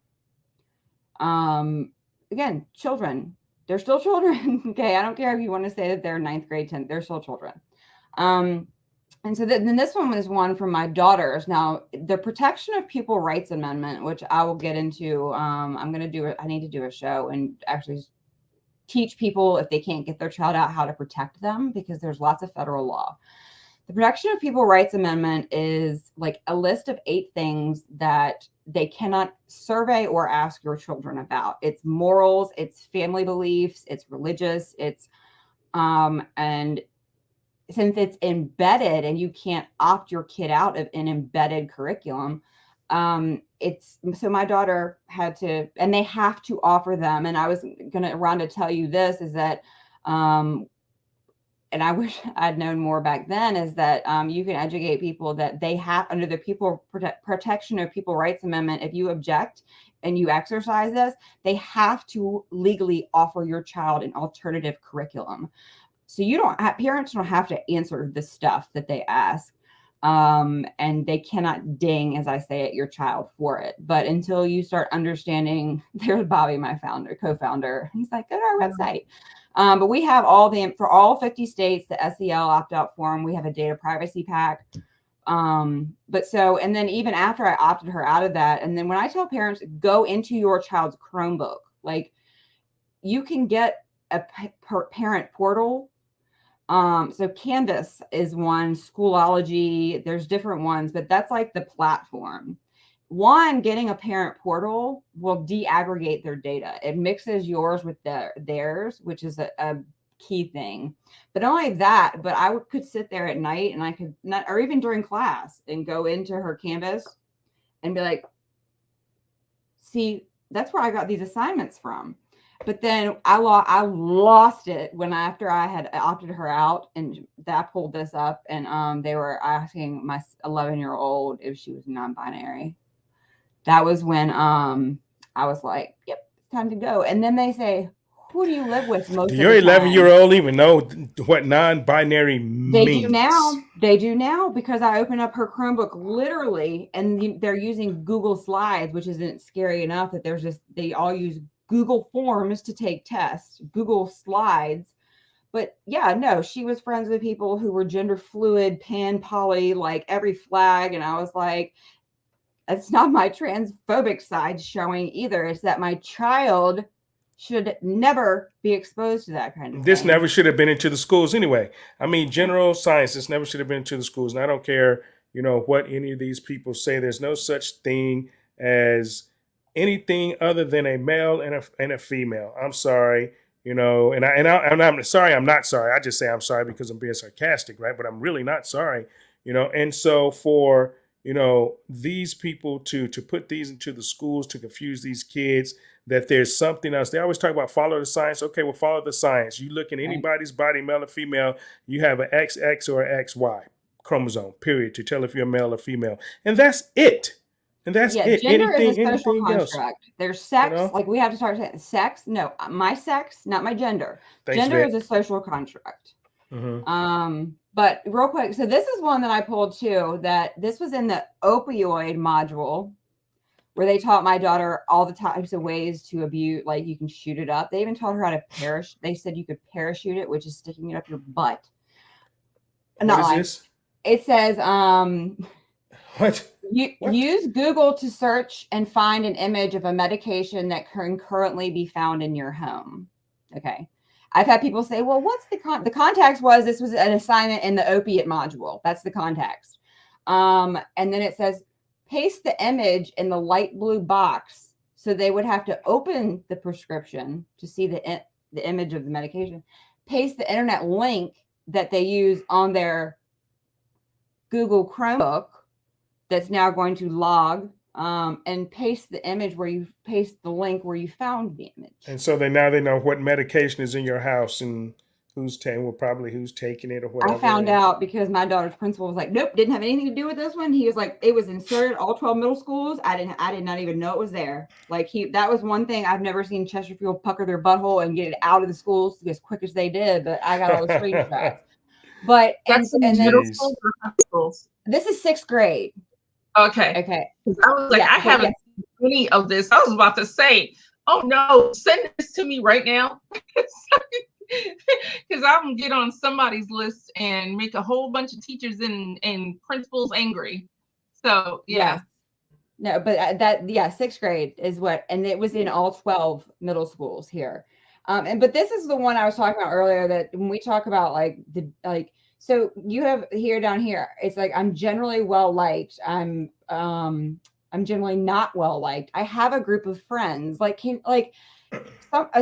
Again, children, they're still children. Okay, I don't care if you want to say that they're 9th grade, 10th, they're still children. And so then this one was one from my daughters. Now, the Protection of Pupil Rights Amendment, which I will get into, I need to do a show and actually teach people, if they can't get their child out, how to protect them, because there's lots of federal law. The Protection of Pupil Rights Amendment is a list of 8 things that they cannot survey or ask your children about. It's morals, it's family beliefs, it's religious, it's, and since it's embedded and you can't opt your kid out of an embedded curriculum, so my daughter had to, and they have to offer them. And I was going to run to tell you this is that, and I wish I'd known more back then, is that you can educate people that they have under the Protection of Pupil Rights Amendment. If you object and you exercise this, they have to legally offer your child an alternative curriculum. So parents don't have to answer the stuff that they ask. And they cannot ding, as I say, at your child for it. But until you start understanding, there's Bobby, my co-founder. He's like, go to our website. But we have for all 50 states, the SEL opt-out form. We have a data privacy pack. And then even after I opted her out of that, and then when I tell parents, go into your child's Chromebook, like you can get a parent portal. So Canvas is one, Schoolology, there's different ones, but that's like the platform. Getting a parent portal will deaggregate their data. It mixes yours with theirs, which is a key thing. But not only that, but I could sit there at night and I could not, or even during class, and go into her Canvas and be like, see, that's where I got these assignments from. But then I lost it after I had opted her out, and I pulled this up, and they were asking my 11-year-old if she was non-binary. That was when I was like, yep, it's time to go. And then they say, who do you live with most of the time? Your 11-year-old even know what non-binary means? They do now because I open up her Chromebook literally, and they're using Google Slides, which isn't scary enough that they all use Google Forms to take tests, Google Slides. But yeah, no, she was friends with people who were gender fluid, pan, poly, like every flag. And I was like, it's not my transphobic side showing either. It's that my child should never be exposed to that kind of This thing. never should have been into the schools anyway. I mean, general science, this never should have been into the schools. And I don't care, what any of these people say. There's no such thing as anything other than a male and a female. I'm sorry, and I'm sorry. I'm not sorry. I just say I'm sorry because I'm being sarcastic, right? But I'm really not sorry, And so for these people to put these into the schools to confuse these kids, that there's something else. They always talk about follow the science. Okay, well, follow the science. You look in anybody's body, male or female, you have an XX or an XY chromosome, period, to tell if you're male or female, and that's it. And that's it. Gender is a social construct. Else. There's sex. Like we have to start saying sex. No, my sex, not my gender. Thanks, gender Vic. is a social construct. Mm-hmm. But real quick, so this is one that I pulled too, that this was in the opioid module where they taught my daughter all the types of ways to abuse, like you can shoot it up. They even taught her how to They said you could parachute it, which is sticking it up your butt. What is this? It says, what? Use Google to search and find an image of a medication that can currently be found in your home. Okay. I've had people say, well, what's the context was this was an assignment in the opiate module. That's the context. And then it says, paste the image in the light blue box. So they would have to open the prescription to see the image of the medication, paste the internet link that they use on their Google Chromebook that's now going to log, and paste the image where you paste the link where you found the image. And so they know what medication is in your house and who's taking it or whatever. I found out because my daughter's principal was like, nope, didn't have anything to do with this one. He was like, it was inserted all 12 middle schools. I did not even know it was there. Like that was one thing I've never seen Chesterfield pucker their butthole and get it out of the schools as quick as they did, but I got all the screenshots. But that's middle schools or high schools? This is 6th grade. Okay. I was like, I haven't seen any of this. I was about to say, oh no, send this to me right now. Because I'm going to get on somebody's list and make a whole bunch of teachers and principals angry. So, yeah. No, but 6th grade is and it was in all 12 middle schools here. But this is the one I was talking about earlier, that when we talk about so you have down here, it's like, I'm generally well liked. I'm generally not well liked. I have a group of friends. A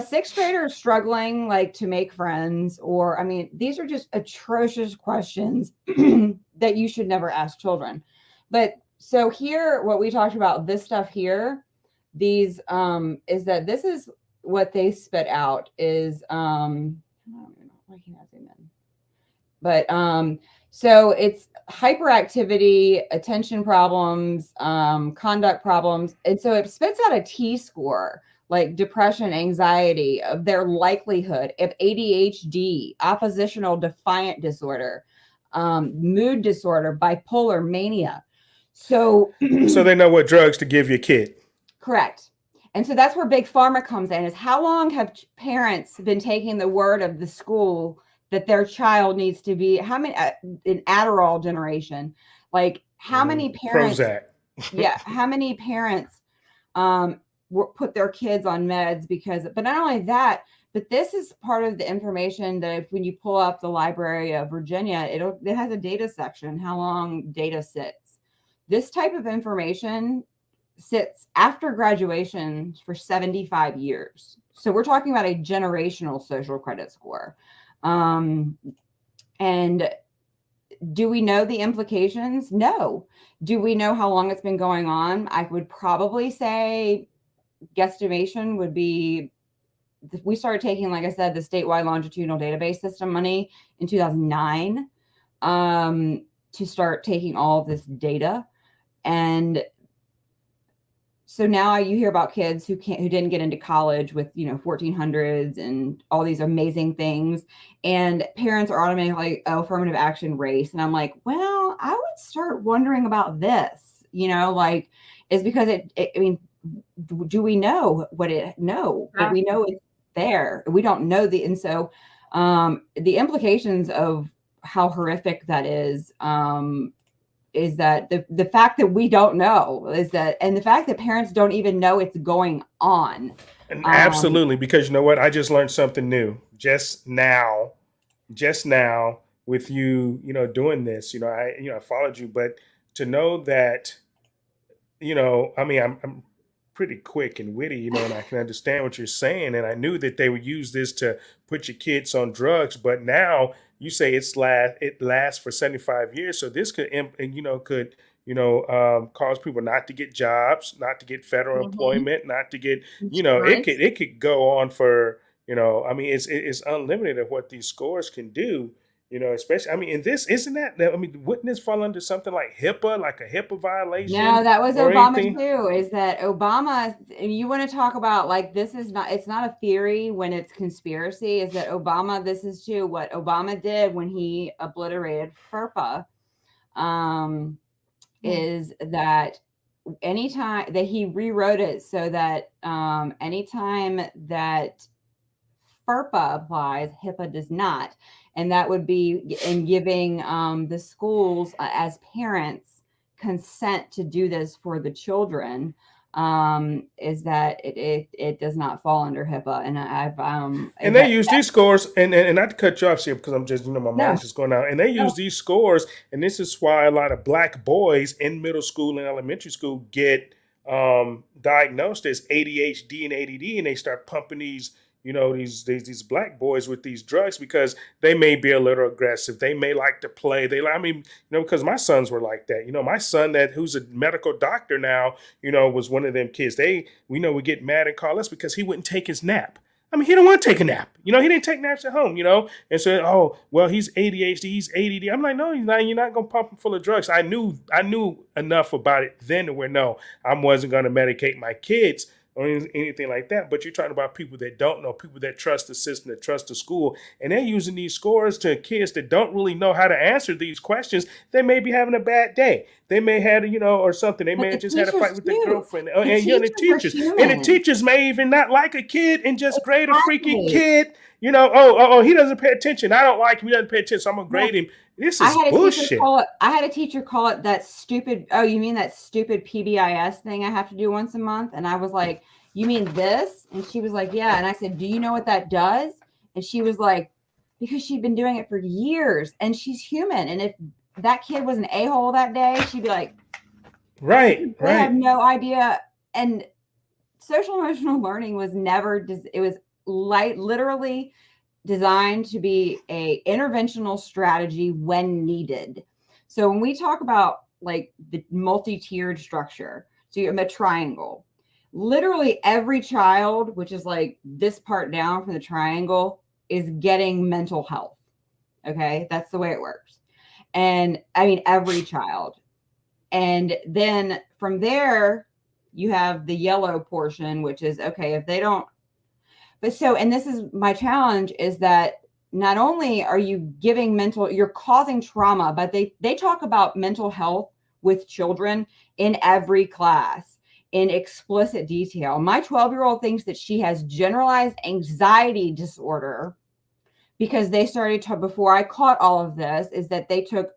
6th grader is struggling to make friends, or these are just atrocious questions that you should never ask children. But so here, what we talked about, this stuff here, these is that this is what they spit out is why can't I zoom in? But so it's hyperactivity, attention problems, conduct problems. And so it spits out a T-score. like depression, anxiety, of their likelihood of ADHD, oppositional defiant disorder, mood disorder, bipolar mania. So they know what drugs to give your kid. correct. And so that's where big pharma comes in, is how long have parents been taking the word of the school that their child needs to be, how many, an Adderall generation, like how many parents, Prozac. yeah, how many parents put their kids on meds because, but not only that, but this is part of the information that if, when you pull up the Library of Virginia, it has a data section, how long data sits. This type of information sits after graduation for 75 years. So we're talking about a generational social credit score. And do we know the implications? No. Do we know how long it's been going on? I would probably say guesstimation would be, we started taking, like I said, the statewide longitudinal database system money in 2009 to start taking all of this data. And so now you hear about kids who didn't get into college with, 1400s and all these amazing things. And parents are automatically like, oh, affirmative action, race. And I'm like, well, I would start wondering about this, like, is because do we know what it, no, but we know it's there. We don't know and so the implications of how horrific that is that the fact that we don't know is that, and the fact that parents don't even know it's going on. And absolutely, because you know what? I just learned something new just now with you, doing this. I followed you, but to know that, I'm pretty quick and witty, and I can understand what you're saying. And I knew that they would use this to put your kids on drugs, but now you say it lasts for 75 years. So this could cause people not to get jobs, not to get federal employment, not to get, it could go on for, it's unlimited of what these scores can do. Especially, and wouldn't this fall under something like HIPAA, like a HIPAA violation? No, that was Obama anything? too, is that Obama, you want to talk about, like, it's not a theory when it's conspiracy, is that Obama, this is too what Obama did when he obliterated FERPA, is that anytime that he rewrote it so that anytime that FERPA applies, HIPAA does not. And that would be in giving the schools as parents consent to do this for the children, is that it does not fall under HIPAA. And I've and they use these scores, and not to cut you off here because I'm just, my mind's just going out. And they use these scores, and this is why a lot of black boys in middle school and elementary school get diagnosed as ADHD and ADD, and they start pumping these these black boys with these drugs because they may be a little aggressive. They may like to play. Because my sons were like that. My son who's a medical doctor now, was one of them kids. We would get mad and call us because he wouldn't take his nap. He don't want to take a nap. He didn't take naps at home, and so, oh, well, he's ADHD, he's ADD. I'm like, no, he's not. You're not going to pump him full of drugs. I knew enough about it then to where, no, I wasn't going to medicate my kids or anything like that. But you're talking about people that don't know, people that trust the system, that trust the school, and they're using these scores to kids that don't really know how to answer these questions. They may be having a bad day. They may have, or something. They may have just had a fight with their girlfriend. The teachers may even not like a kid and just grade a freaking kid. He doesn't pay attention. I don't like him. He doesn't pay attention, so I'm going to grade him. This is bullshit. I had a teacher call it that stupid, oh, you mean that stupid PBIS thing I have to do once a month? And I was like, you mean this? And she was like, yeah. And I said, do you know what that does? And she was like, because she'd been doing it for years and she's human. And if that kid was an a-hole that day, she'd be like, right. I have no idea. And social emotional learning was it was literally designed to be a interventional strategy when needed. So when we talk about like the multi-tiered structure, so you're a triangle, literally every child, which is like this part down from the triangle, is getting mental health. Okay. That's the way it works. And every child. And then from there, you have the yellow portion, which is okay if they don't. But so, and this is my challenge, is that not only are you giving you're causing trauma, but they talk about mental health with children in every class in explicit detail. My 12-year-old thinks that she has generalized anxiety disorder because they started to, before I caught all of this, is that they took,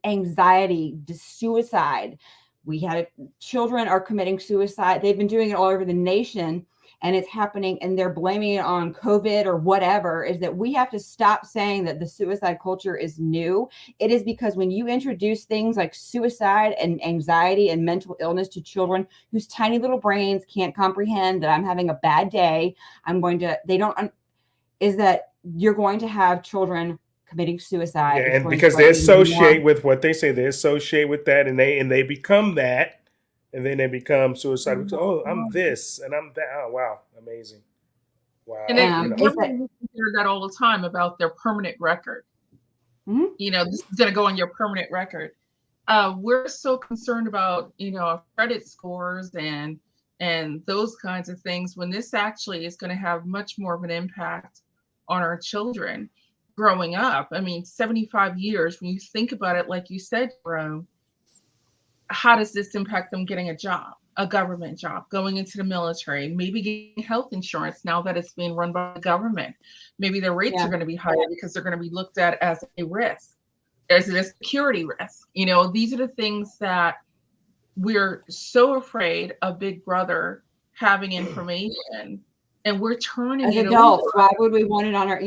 anxiety, suicide. We had children are committing suicide. They've been doing it all over the nation, and it's happening, and they're blaming it on COVID or whatever. Is that we have to stop saying that the suicide culture is new. It is because when you introduce things like suicide and anxiety and mental illness to children whose tiny little brains can't comprehend that I'm having a bad day, is that you're going to have children committing suicide. Yeah, and because they associate with what they say, they associate with that, and they become that, and then they become suicidal. Because, oh, I'm this and I'm that. Oh, wow, amazing. Wow. And women hear that all the time about their permanent record. Mm-hmm. This is going to go on your permanent record. We're so concerned about, credit scores and those kinds of things, when this actually is going to have much more of an impact on our children growing up. 75 years, when you think about it, like you said, Jerome, how does this impact them getting a job, a government job, going into the military, maybe getting health insurance now that it's being run by the government? Maybe their rates are going to be higher because they're going to be looked at as a risk, as a security risk. These are the things that we're so afraid of Big Brother having information, and we're turning as it adults. over. Why would we want it on our,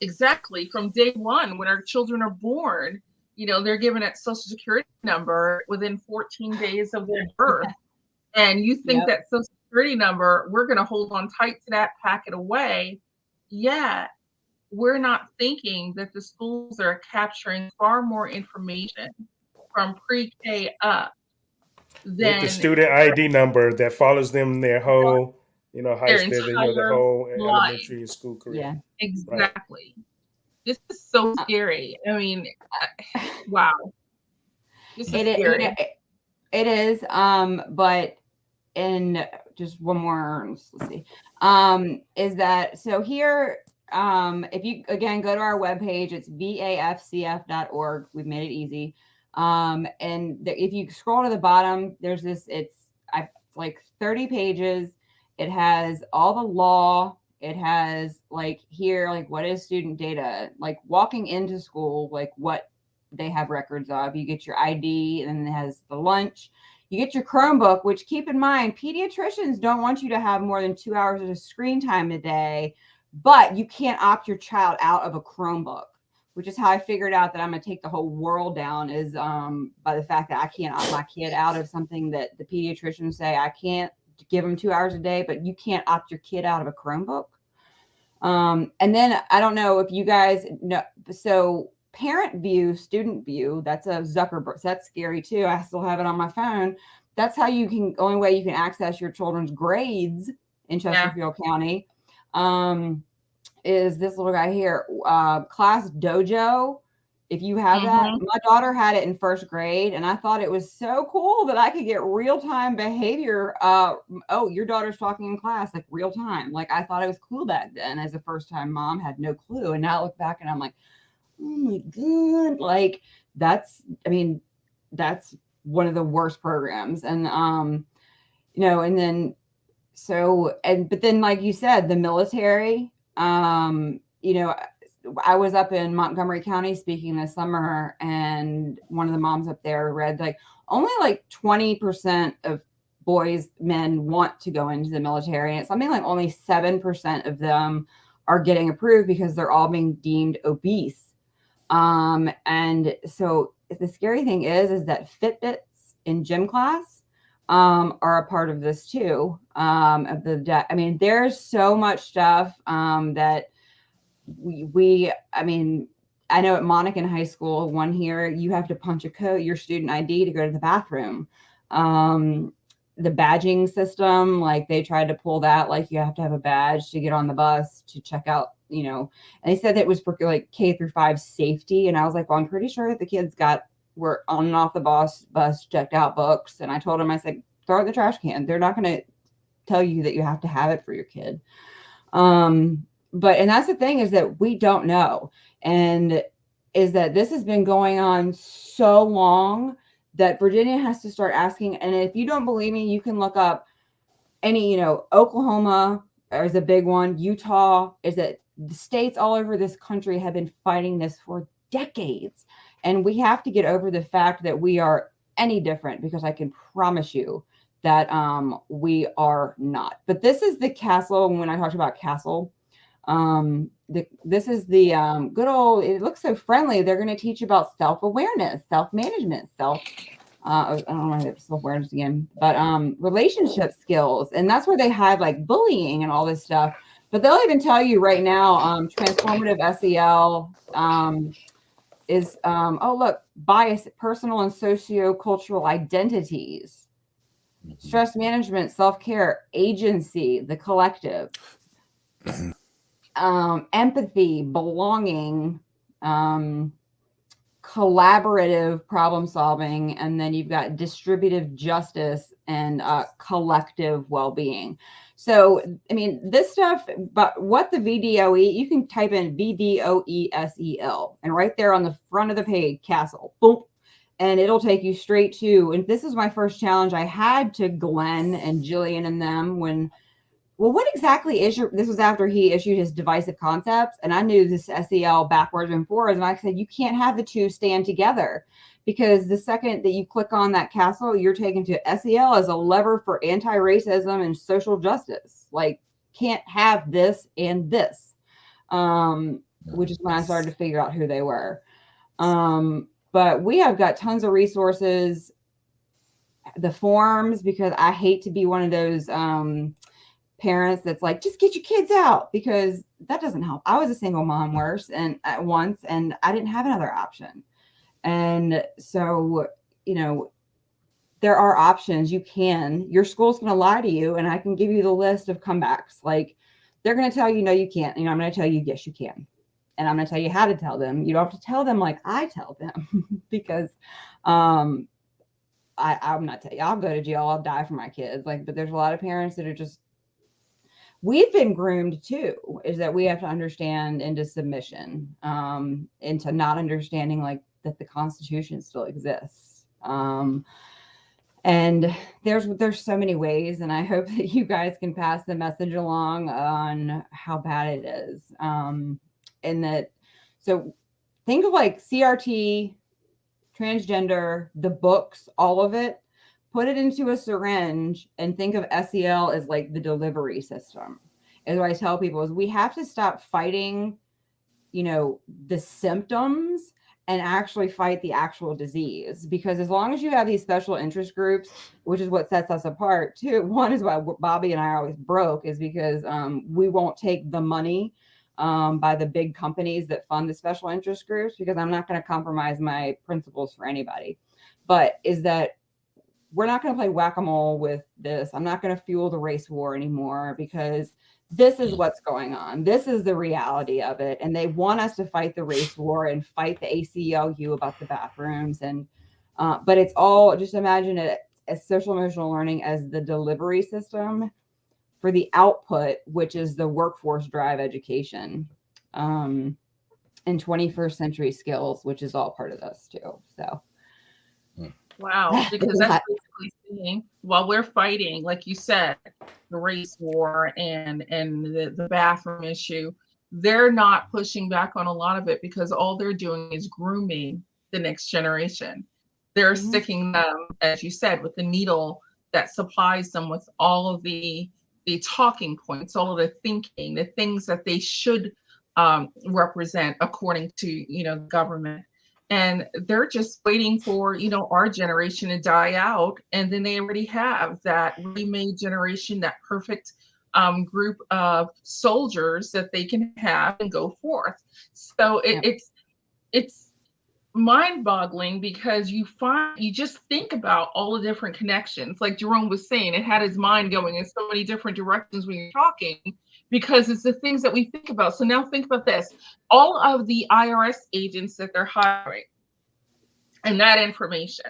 Exactly. From day one, when our children are born, they're given a social security number within 14 days of their birth. And you think that social security number, we're going to hold on tight to that, pack it away. Yet we're not thinking that the schools are capturing far more information from pre-K up than with the student ID number that follows them their whole, high their school, entire the whole life. elementary and school career. Yeah, exactly. Right. This is so scary. Wow. This is scary. It is. But in just one more, let's see, is that, so here, if you, again, go to our webpage, it's VAFCF.org. We've made it easy. If you scroll to the bottom, there's this, it's like 30 pages. It has all the law. It has what is student data, like walking into school, like what they have records of. You get your ID, and then it has the lunch. You get your Chromebook, which, keep in mind, pediatricians don't want you to have more than 2 hours of screen time a day, but you can't opt your child out of a Chromebook, which is how I figured out that I'm going to take the whole world down, is by the fact that I can't opt my kid out of something that the pediatricians say I can't give them 2 hours a day, but you can't opt your kid out of a Chromebook. And then I don't know if you guys know, so parent view, student view, that's a Zuckerberg. That's scary too. I still have it on my phone. That's how only way you can access your children's grades in Chesterfield County, is this little guy here, Class Dojo. If you have that, my daughter had it in first grade, and I thought it was so cool that I could get real-time behavior. Your daughter's talking in class, like real time. Like, I thought it was cool back then as a first-time mom, had no clue. And now I look back and I'm like, oh my God, like that's one of the worst programs. And, and then, but then, like you said, the military, I was up in Montgomery County speaking this summer, and one of the moms up there read only 20% of men want to go into the military. And it's something like only 7% of them are getting approved because they're all being deemed obese. And so the scary thing is that Fitbits in gym class are a part of this too. There's so much stuff that I know at Monacan High School, one here, you have to punch a code, your student ID, to go to the bathroom. The badging system, they tried to pull that, you have to have a badge to get on the bus to check out, and they said that it was for K through 5 safety. And I was like, well, I'm pretty sure that the kids were on and off the bus, checked out books. And I told them, I said, throw it in the trash can. They're not going to tell you that you have to have it for your kid. And that's the thing, is that we don't know. And is that this has been going on so long that Virginia has to start asking. And if you don't believe me, you can look up any, Oklahoma is a big one. Utah is that the states all over this country have been fighting this for decades. And we have to get over the fact that we are any different, because I can promise you that we are not. But this is the castle. And when I talked about castle, this is the good old, it looks so friendly. They're going to teach about self-awareness, self-management, I don't know if self-awareness again, but relationship skills. And that's where they have like bullying and all this stuff. But they'll even tell you right now, transformative SEL is, oh, look, bias, personal and socio-cultural identities, stress management, self-care, agency, the collective, empathy, belonging, collaborative problem solving, and then you've got distributive justice and collective well-being. So, I mean, this stuff, but what the VDOE, you can type in VDOESEL, and right there on the front of the page, castle, boom, and it'll take you straight to, and this is my first challenge I had to Glenn and Jillian and them when, well, what exactly is this was after he issued his divisive concepts, and I knew this SEL backwards and forwards, and I said, you can't have the two stand together, because the second that you click on that castle, you're taken to SEL as a lever for anti-racism and social justice. Like, can't have this and this, which is when I started to figure out who they were. But we have got tons of resources, the forms, because I hate to be one of those parents that's like, just get your kids out, because that doesn't help. I was a single mom once, and I didn't have another option. And so, there are options. Your school's going to lie to you, and I can give you the list of comebacks. Like, they're going to tell you, no, you can't. I'm going to tell you, yes, you can. And I'm going to tell you how to tell them. You don't have to tell them like I tell them, because I'm not telling you, I'll go to jail, I'll die for my kids. Like, but there's a lot of parents that are just, we've been groomed too, is that we have to understand into submission, into not understanding like that the Constitution still exists. And there's so many ways, and I hope that you guys can pass the message along on how bad it is. And that, so think of like CRT, transgender, the books, all of it, put it into a syringe, and think of SEL as like the delivery system. And what I tell people is we have to stop fighting, the symptoms and actually fight the actual disease. Because as long as you have these special interest groups, which is what sets us apart too. One is why Bobby and I are always broke, is because we won't take the money by the big companies that fund the special interest groups, because I'm not going to compromise my principles for anybody. But is that we're not going to play whack-a-mole with this. I'm not going to fuel the race war anymore, because this is what's going on. This is the reality of it. And they want us to fight the race war and fight the ACLU about the bathrooms. And but it's all, just imagine it as social emotional learning as the delivery system for the output, which is the workforce drive education, and 21st century skills, which is all part of this too. So. Wow, because that's basically saying, while we're fighting, like you said, the race war and the bathroom issue, they're not pushing back on a lot of it, because all they're doing is grooming the next generation. They're sticking them, as you said, with the needle that supplies them with all of the talking points, all of the thinking, the things that they should represent according to government. And they're just waiting for, our generation to die out. And then they already have that remade generation, that perfect group of soldiers that they can have and go forth. So it's mind-boggling, because you just think about all the different connections. Like Jerome was saying, it had his mind going in so many different directions when you're talking, because it's the things that we think about. So now think about this. All of the IRS agents that they're hiring and that information.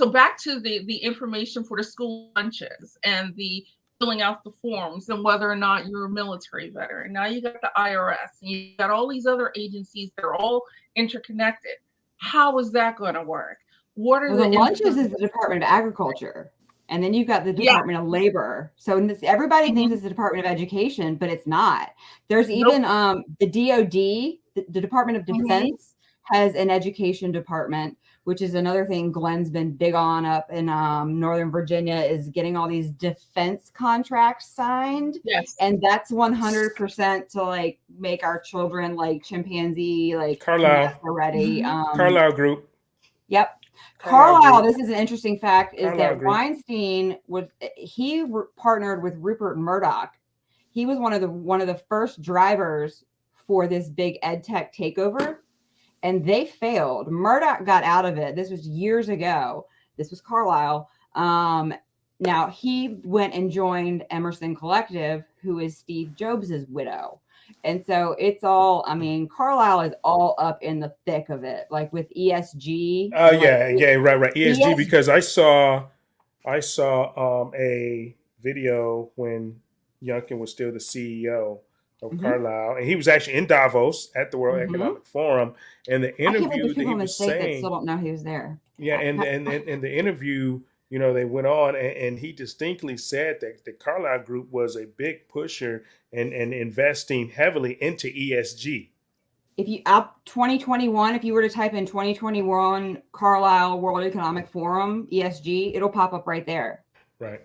So back to the information for the school lunches and the filling out the forms and whether or not you're a military veteran. Now you got the IRS and you got all these other agencies that are all interconnected. How is that going to work? What are Well, the lunches individual- is the Department of Agriculture, and then you've got the Yeah. Department of Labor. So everybody thinks Mhm. it's the Department of Education, but it's not. There's even the DoD, the Department of Mhm. Defense, has an education department, which is another thing Glenn's been big on up in Northern Virginia, is getting all these defense contracts signed. Yes. And that's 100% to like make our children like chimpanzee, like Carlisle. ready. Carlisle Group. Yep. Carlisle Carlisle, Group. this is an interesting fact, is Carlisle that Group. Weinstein partnered with Rupert Murdoch. He was one of the first drivers for this big ed tech takeover, and they failed. Murdoch got out of it. This was years ago. This was Carlisle. Now he went and joined Emerson Collective, who is Steve Jobs' widow. And so it's all, I mean, Carlisle is all up in the thick of it, like with ESG. Oh yeah, right. ESG, because I saw a video when Youngkin was still the CEO of Carlisle, and he was actually in Davos at the World Economic Forum, and the interview that he was saying, that still don't know he was there. Yeah, and the interview, you know, they went on, and he distinctly said that the Carlisle Group was a big pusher and investing heavily into ESG. If you 2021, if you were to type in 2021 Carlisle World Economic Forum ESG, it'll pop up right there. Right.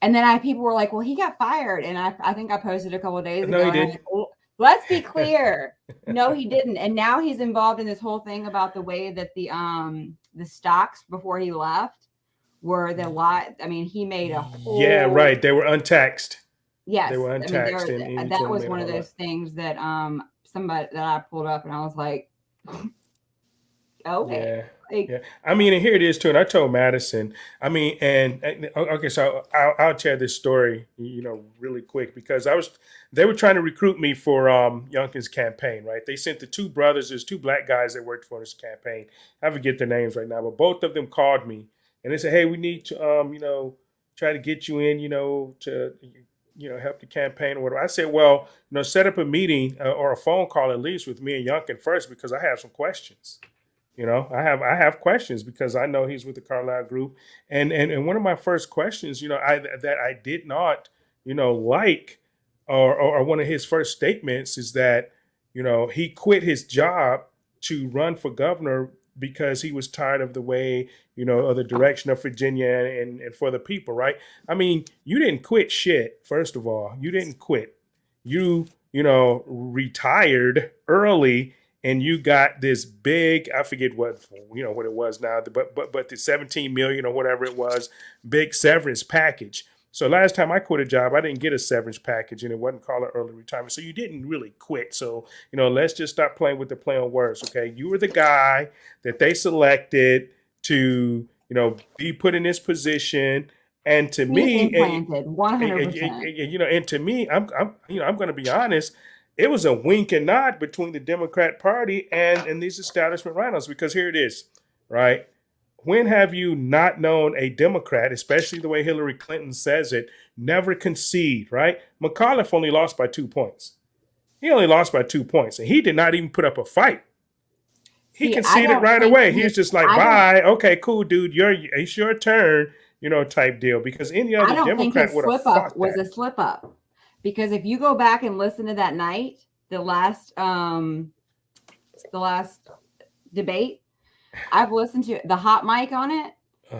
And then people were like, "Well, he got fired," and I think I posted a couple of days ago. No, he didn't. Like, well, let's be clear. No, he didn't. And now he's involved in this whole thing about the way that the stocks before he left were the lot. I mean, he made a whole. Yeah, right. They were untaxed. Yes, They were untaxed. I mean, that was one of those things that somebody that I pulled up, and I was like, okay. Yeah. Like, Yeah, I mean, and here it is too. And I told Madison, I mean, and okay, so I'll share this story, you know, really quick, because they were trying to recruit me for Youngkin's campaign, right? They sent the two brothers, there's two black guys that worked for this campaign. I forget their names right now, but both of them called me and they said, hey, we need to, you know, try to get you in, you know, to, you know, help the campaign or whatever. I said, well, you know, set up a meeting or a phone call at least with me and Youngkin first, because I have some questions. You know, I have questions because I know he's with the Carlisle Group, and one of my first questions, you know, that I did not, you know, like, or one of his first statements is that, you know, he quit his job to run for governor because he was tired of the way, you know, of the direction of Virginia and for the people, right? I mean, you didn't quit shit. First of all, you didn't quit. You know, retired early. And you got this big, I forget what, you know, what it was now, but the 17 million or whatever it was, big severance package. So last time I quit a job, I didn't get a severance package and it wasn't called an early retirement. So you didn't really quit. So, you know, let's just stop playing with the play on words, okay? You were the guy that they selected to, you know, be put in this position. And to me, implanted 100%. You know, and to me, I'm going to be honest. It was a wink and nod between the Democrat Party and these establishment rhinos, because here it is, right? When have you not known a Democrat, especially the way Hillary Clinton says it, never concede, right? McAuliffe only lost by 2 points. He only lost by 2 points, and he did not even put up a fight. He conceded right away. He was just like, bye. Okay, cool, dude. It's your turn, you know, type deal. Because any other Democrat would have fucked was a slip up. Because if you go back and listen to that night, the last debate, I've listened to the hot mic on it.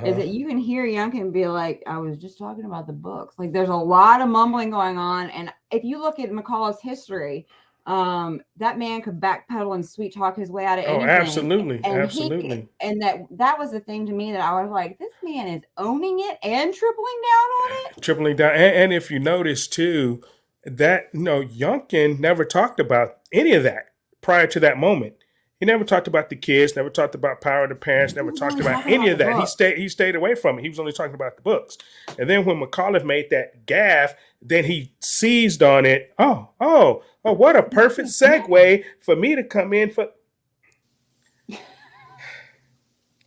Is that you can hear Youngkin be like, I was just talking about the books. Like there's a lot of mumbling going on. And if you look at McAuliffe's history, that man could backpedal and sweet talk his way out of anything. Oh, absolutely. And absolutely. And that was the thing to me that I was like, this man is owning it and tripling down on it. Tripling down. And if you notice too, that, you know, Youngkin never talked about any of that prior to that moment. He never talked about the kids, never talked about power of the parents, never talked about any of that. He stayed away from it. He was only talking about the books. And then when McAuliffe made that gaffe, then he seized on it. Oh, what a perfect segue for me to come in for.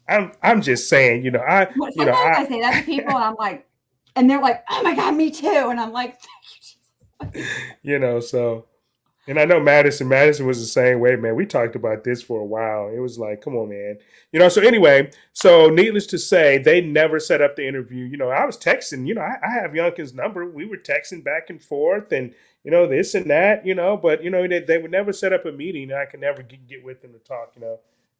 I'm just saying, I say that to people, and I'm like, and they're like, "Oh my God, me too," and I'm like, "Thank you, Jesus." So. And I know Madison was the same way, man. We talked about this for a while. It was like, come on, man. So anyway, so needless to say, they never set up the interview. I was texting, I have Youngkin's number. We were texting back and forth and, this and that, but, they would never set up a meeting. And I could never get with them to talk,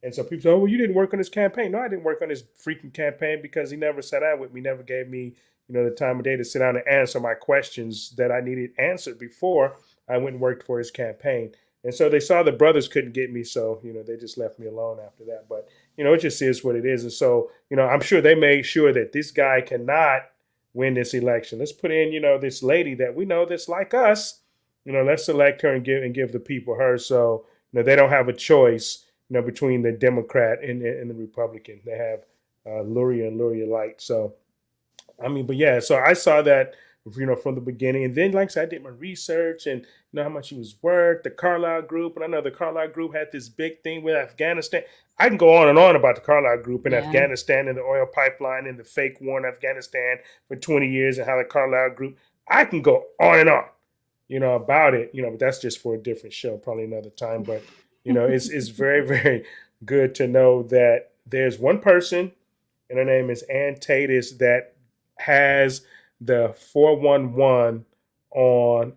And so people say, oh, well, you didn't work on his campaign. No, I didn't work on his freaking campaign because he never sat down with me, never gave me, the time of day to sit down and answer my questions that I needed answered before I went and worked for his campaign. And so they saw the brothers couldn't get me. So, they just left me alone after that. But, it just is what it is. And so, I'm sure they made sure that this guy cannot win this election. Let's put in, this lady that we know that's like us, let's select her and give the people her. So, they don't have a choice, between the Democrat and the Republican. They have Luria and Luria Light. So, but yeah, so I saw that, from the beginning. And then, like I said, I did my research and how much he was worth, the Carlyle Group. And I know the Carlyle Group had this big thing with Afghanistan. I can go on and on about the Carlyle Group and Afghanistan and the oil pipeline and the fake war in Afghanistan for 20 years and how the Carlyle Group, I can go on and on, about it, but that's just for a different show, probably another time. But, it's very, very good to know that there's one person, and her name is Ann Taydus, that has the 411 on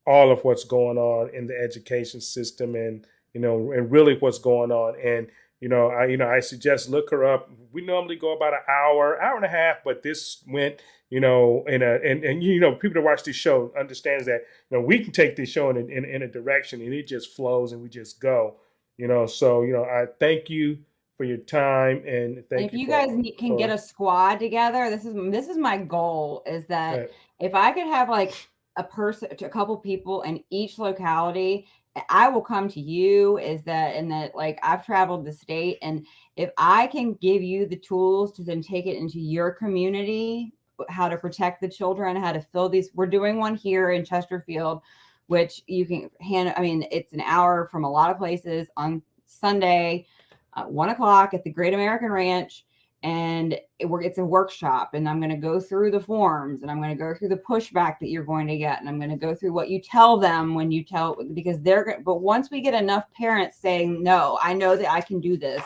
all of what's going on in the education system and, and really what's going on. And, I suggest look her up. We normally go about an hour and a half, but this went, and people that watch this show understands that, we can take this show in a direction and it just flows and we just go, so, I thank you for your time and thank you. If you guys can get a squad together, this is my goal, is that if I could have like a couple people in each locality, I will come to you. Like I've traveled the state, and if I can give you the tools to then take it into your community, how to protect the children, how to fill these. We're doing one here in Chesterfield, which you can it's an hour from a lot of places on Sunday. 1 o'clock at the Great American Ranch, and it's a workshop, and I'm going to go through the forms, and I'm going to go through the pushback that you're going to get, and I'm going to go through what you tell them because but once we get enough parents saying, no, I know that I can do this,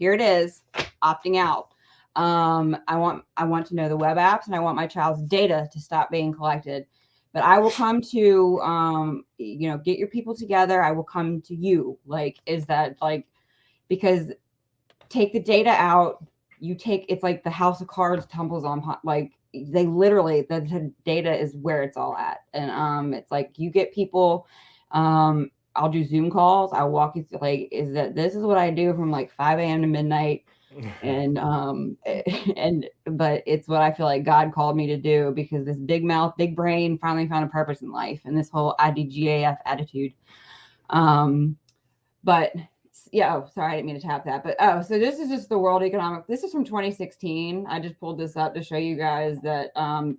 here it is, opting out. I want to know the web apps, and I want my child's data to stop being collected. But I will come to, get your people together. I will come to you. Because take the data out, it's like the house of cards tumbles on, like they literally, the data is where it's all at. And it's like you get people, I'll do Zoom calls. I'll walk you through, this is what I do from like 5 a.m. to midnight. And but it's what I feel like God called me to do, because this big mouth, big brain finally found a purpose in life, and this whole IDGAF attitude. But yeah, sorry, I didn't mean to tap that. But so this is just the World Economic. This is from 2016. I just pulled this up to show you guys that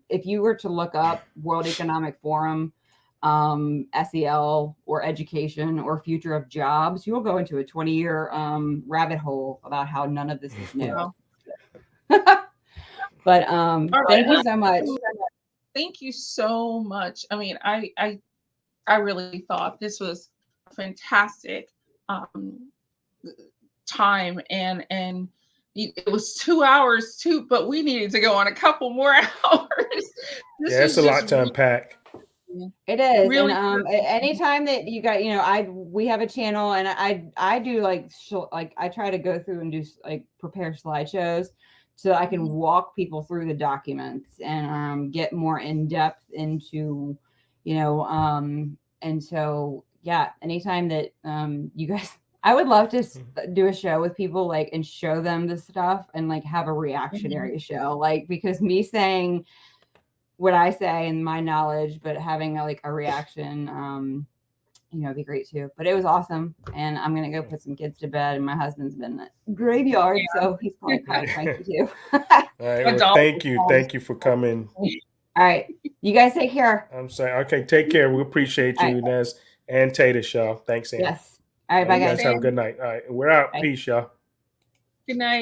if you were to look up World Economic Forum, SEL or education or future of jobs, you will go into a 20-year rabbit hole about how none of this is new. But thank you so much. Thank you so much. I really thought this was a fantastic time, and it was 2 hours too, but we needed to go on a couple more hours. It's a lot to unpack. It is. Really, and anytime that you got, we have a channel, and I do I try to go through and do prepare slideshows so I can walk people through the documents and get more in depth into, and so yeah, anytime that you guys, I would love to do a show with people and show them the stuff and have a reactionary show, because me saying what I say and my knowledge, but having a reaction, it'd be great too. But it was awesome, and I'm gonna go put some kids to bed, and my husband's been at the graveyard, so he's probably kind of cranky too. All right, well, thank you for coming. All right, you guys take care. I'm sorry. Okay, take care. We appreciate you, right. Nez and Taydus, y'all. Thanks, Ann. Yes. All right, bye, guys. Guys have a good night. All right, we're out. Bye. Peace, y'all. Good night.